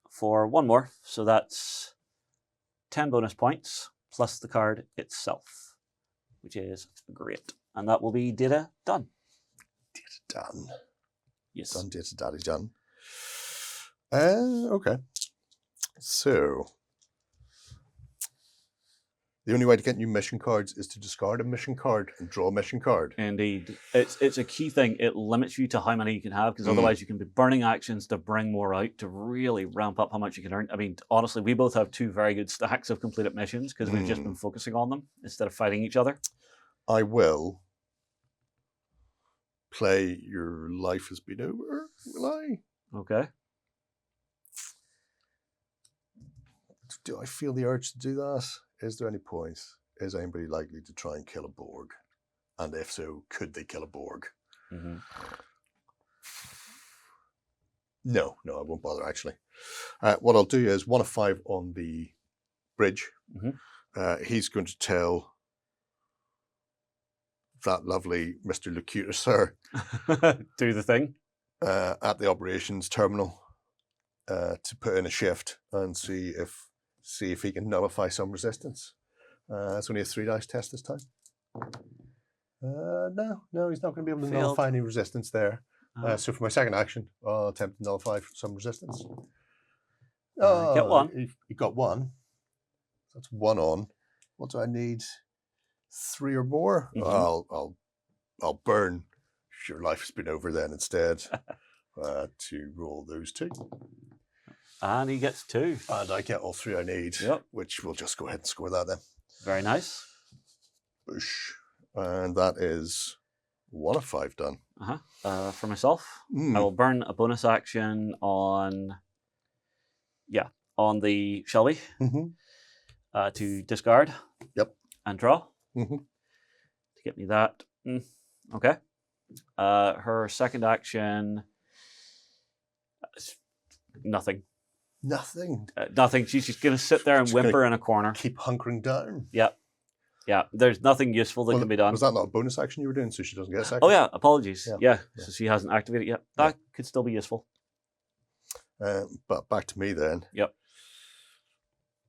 For 1 more. So that's 10 bonus points plus the card itself, which is great. And that will be Data done. Data done. Yes. Done, Data Daddy done. Okay. So the only way to get new mission cards is to discard a mission card and draw a mission card. Indeed. It's a key thing. It limits you to how many you can have, because otherwise you can be burning actions to bring more out to really ramp up how much you can earn. I mean, honestly, we both have 2 very good stacks of completed missions because we've just been focusing on them instead of fighting each other. I will play Your Life Has Been Over, will I? Okay. Do I feel the urge to do that? Is there any point? Is anybody likely to try and kill a Borg? And if so, could they kill a Borg? No, I won't bother actually. What I'll do is 1 of 5 on the bridge. He's going to tell that lovely Mr. Locutus, sir. Do the thing. At the operations terminal to put in a shift and see if he can nullify some resistance. It's only a 3 dice test this time. No, he's not going to be able to nullify any resistance there. So for my second action, I'll attempt to nullify some resistance. Get 1. He got 1. That's 1 on. What do I need? 3 or more? I'll burn Your Life Has Been Over then instead to roll those 2. And he gets 2. And I get all 3 I need, which we'll just go ahead and score that then. Very nice. Boosh. And that is 1 of 5 done. For myself, I will burn a bonus action on the Shelby to discard and draw to get me that. Okay. Her second action, nothing. Nothing. She's just going to sit there and whimper in a corner. Keep hunkering down. Yeah. There's nothing useful that can be done. Was that not a bonus action you were doing, so she doesn't get a second? Oh, yeah. Apologies. Yeah. So she hasn't activated yet. That could still be useful. But back to me then.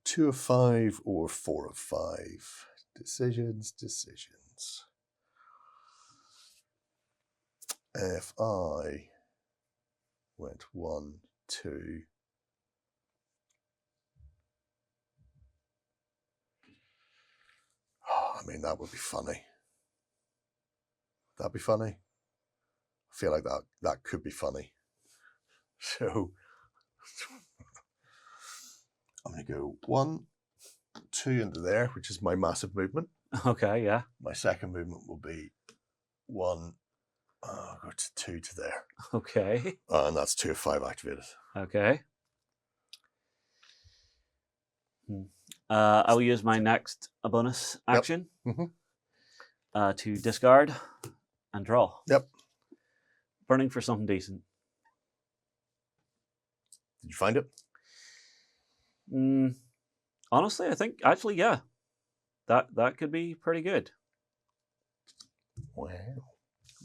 2 of 5 or 4 of 5. Decisions. If I went 1, 2... I mean, that would be funny. That'd be funny. feel like that could be funny. So I'm going to go 1, 2 into there, which is my massive movement. Okay, yeah. My second movement will be 1, go to 2 to there. Okay. And that's 2 of 5 activated. Okay. I will use my next bonus action to discard and draw. Yep. Burning for something decent. Did you find it? Honestly, I think actually, yeah, that could be pretty good. Wow.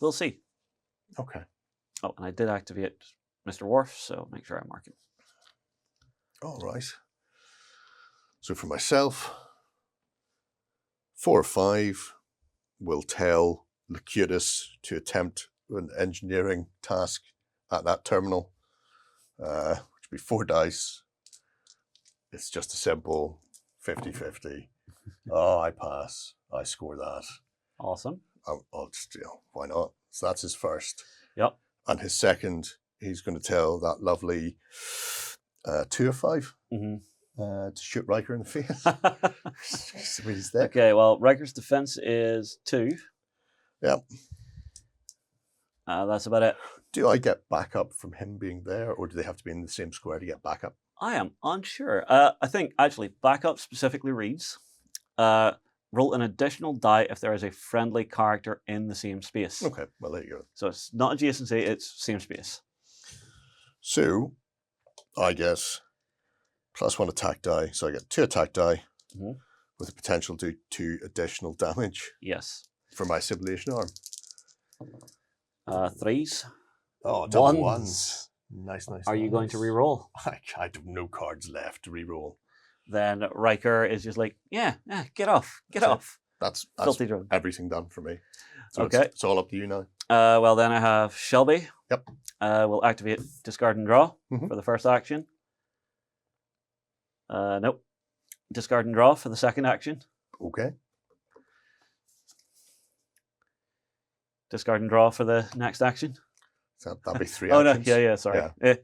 We'll see. Okay. Oh, and I did activate Mr. Worf, so make sure I mark it. All right. So for myself, 4 or 5 will tell Locutus to attempt an engineering task at that terminal, which would be 4 dice. It's just a simple 50-50. Oh, I pass. I score that. Awesome. I'll just, why not? So that's his first. Yep. And his second, he's going to tell that lovely 2 of 5 to shoot Riker in the face. He's there. Okay, well, Riker's defense is 2. Yep. That's about it. Do I get backup from him being there, or do they have to be in the same square to get backup? I am unsure. I think, actually, backup specifically reads, roll an additional die if there is a friendly character in the same space. Okay, well, there you go. So it's not adjacency, it's same space. So, I guess, +1 attack die. So I get 2 attack die with the potential to do 2 additional damage. Yes. For my simulation arm. 3s. Oh, double ones. Nice. Are you going to re-roll? I have no cards left to re-roll. Then Riker is just like, yeah, get off. That's filthy drone. Everything done for me. So okay. It's all up to you now. Well, then I have Shelby. Yep. We'll activate discard and draw for the first action. Nope. Discard and draw for the second action. Okay. Discard and draw for the next action. So that'll be 3 oh, actions. No. Yeah, sorry. Yeah.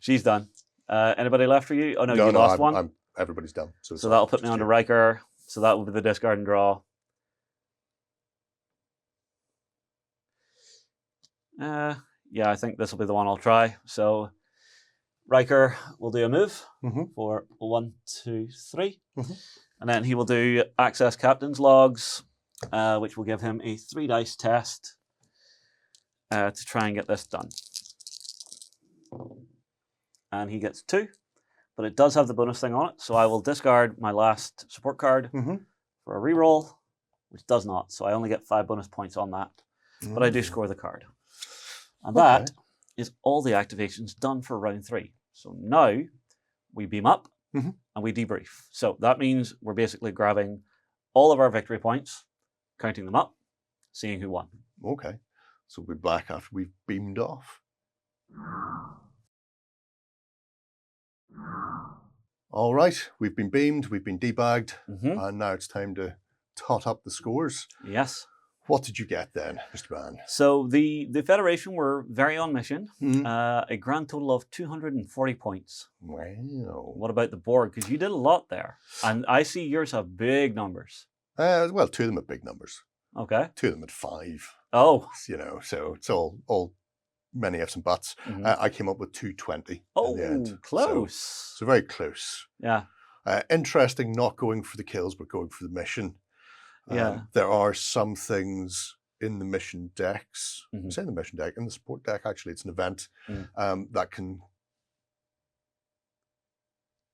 She's done. Anybody left for you? Oh, no, you lost one? Everybody's done. So that'll put me on to Riker. So that will be the discard and draw. Yeah, I think this will be the one I'll try. So Riker will do a move for 1, 2, 3. And then he will do access captain's logs, which will give him a 3 dice test to try and get this done. And he gets 2, but it does have the bonus thing on it. So I will discard my last support card for a reroll, which does not. So I only get 5 bonus points on that, but I do score the card. And that is all the activations done for round 3. So now we beam up and we debrief. So that means we're basically grabbing all of our victory points, counting them up, seeing who won. Okay. So we'll be back after we've beamed off. All right. We've been beamed, we've been debagged, and now it's time to tot up the scores. Yes. What did you get then, Mr. Ban? So the Federation were very on mission. A grand total of 240 points. Wow. What about the Borg? Because you did a lot there. And I see yours have big numbers. Well, 2 of them are big numbers. Okay. 2 of them at 5. Oh. So it's all many ifs and buts. I came up with 220 in the end. Close. So very close. Yeah. Interesting, not going for the kills, but going for the mission. There are some things in the mission decks, it's in the mission deck, in the support deck, actually, it's an event that can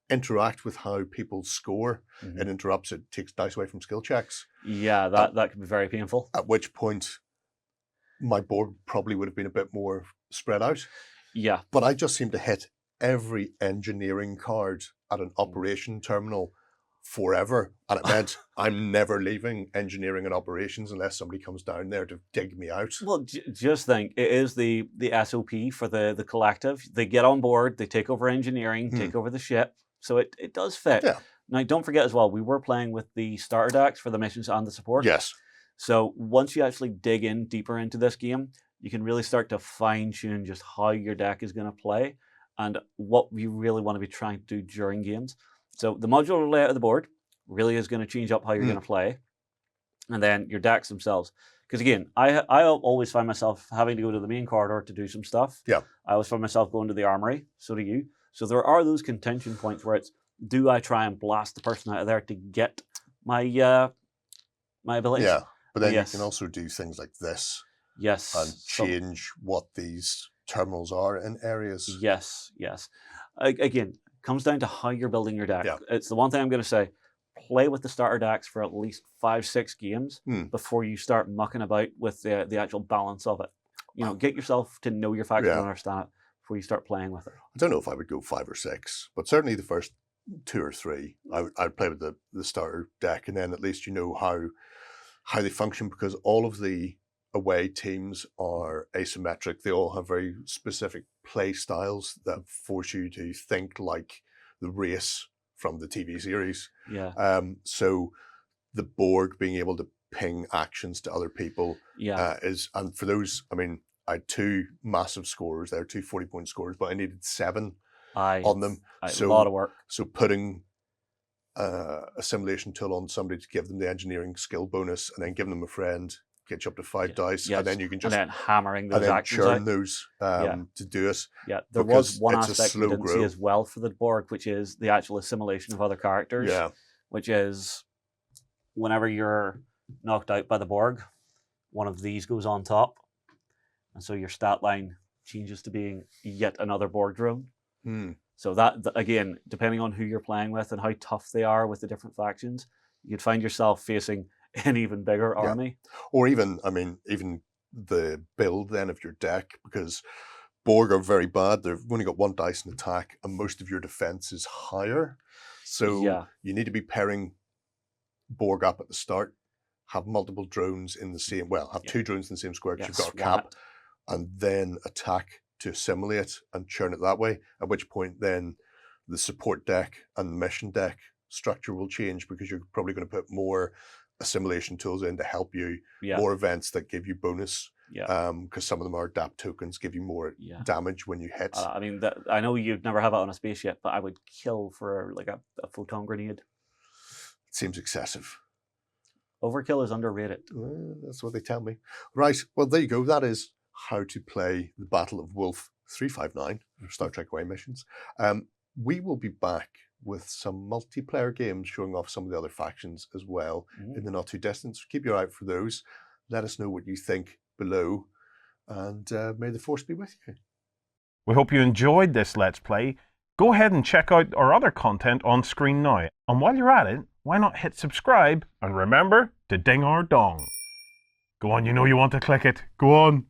interact with how people score. It interrupts, it takes dice away from skill checks. Yeah, that can be very painful. At which point, my board probably would have been a bit more spread out. Yeah. But I just seem to hit every engineering card at an operation terminal forever, and it meant I'm never leaving engineering and operations unless somebody comes down there to dig me out. Well, just think, it is the SOP for the collective. They get on board, they take over engineering, take over the ship, so it does fit. Yeah. Now, don't forget as well, we were playing with the starter decks for the missions and the support. Yes. So once you actually dig in deeper into this game, you can really start to fine-tune just how your deck is going to play and what you really want to be trying to do during games. So the modular layout of the board really is going to change up how you're going to play. And then your decks themselves. Because again, I always find myself having to go to the main corridor to do some stuff. Yeah. I always find myself going to the armory. So do you. So there are those contention points where it's, do I try and blast the person out of there to get my my abilities? Yeah, but then you can also do things like this. Yes. And change what these terminals are in areas. Yes, yes. Again, comes down to how you're building your deck. Yeah. It's the one thing I'm going to say. Play with the starter decks for at least 5-6 games before you start mucking about with the actual balance of it. You know, get yourself to know your faction and understand it before you start playing with it. I don't know if I would go 5 or 6, but certainly the first 2 or 3, I'd play with the starter deck, and then at least you know how they function, because all of the away teams are asymmetric. They all have very specific play styles that force you to think like the race from the TV series. Yeah. So the Borg being able to ping actions to other people is, and for those, I mean, I had 2 massive scorers there, 2 40-point scorers, but I needed 7 on them. So, a lot of work. So putting a simulation tool on somebody to give them the engineering skill bonus, and then giving them a friend, get you up to 5 dice, and then you can just, and then hammering those actions churn those to do it. Yeah, there was one aspect we didn't see as well for the Borg, which is the actual assimilation of other characters. Yeah. Which is, whenever you're knocked out by the Borg, one of these goes on top, and so your stat line changes to being yet another Borg drone. So that, again, depending on who you're playing with and how tough they are with the different factions, you'd find yourself facing an even bigger army. Or even, I mean, even the build then of your deck, because Borg are very bad. They've only got 1 dice in attack, and most of your defense is higher. So you need to be pairing Borg up at the start, have multiple drones in the same, have 2 drones in the same square, because you've got a cap, and then attack to assimilate and churn it that way, at which point then the support deck and the mission deck structure will change, because you're probably going to put more assimilation tools in to help you, more events that give you bonus, because some of them are adapt tokens, give you more damage when you hit. I mean, I know you'd never have it on a space yet, but I would kill for like a photon grenade. It seems excessive. Overkill is underrated. Well, that's what they tell me. Right, well, there you go. That is how to play the Battle of Wolf 359, Star Trek Away missions. We will be back with some multiplayer games showing off some of the other factions as well in the not too distant. So keep your eye out for those. Let us know what you think below, and may the force be with you. We hope you enjoyed this Let's Play. Go ahead and check out our other content on screen now. And while you're at it, why not hit subscribe and remember to ding our dong. Go on, you know you want to click it. Go on.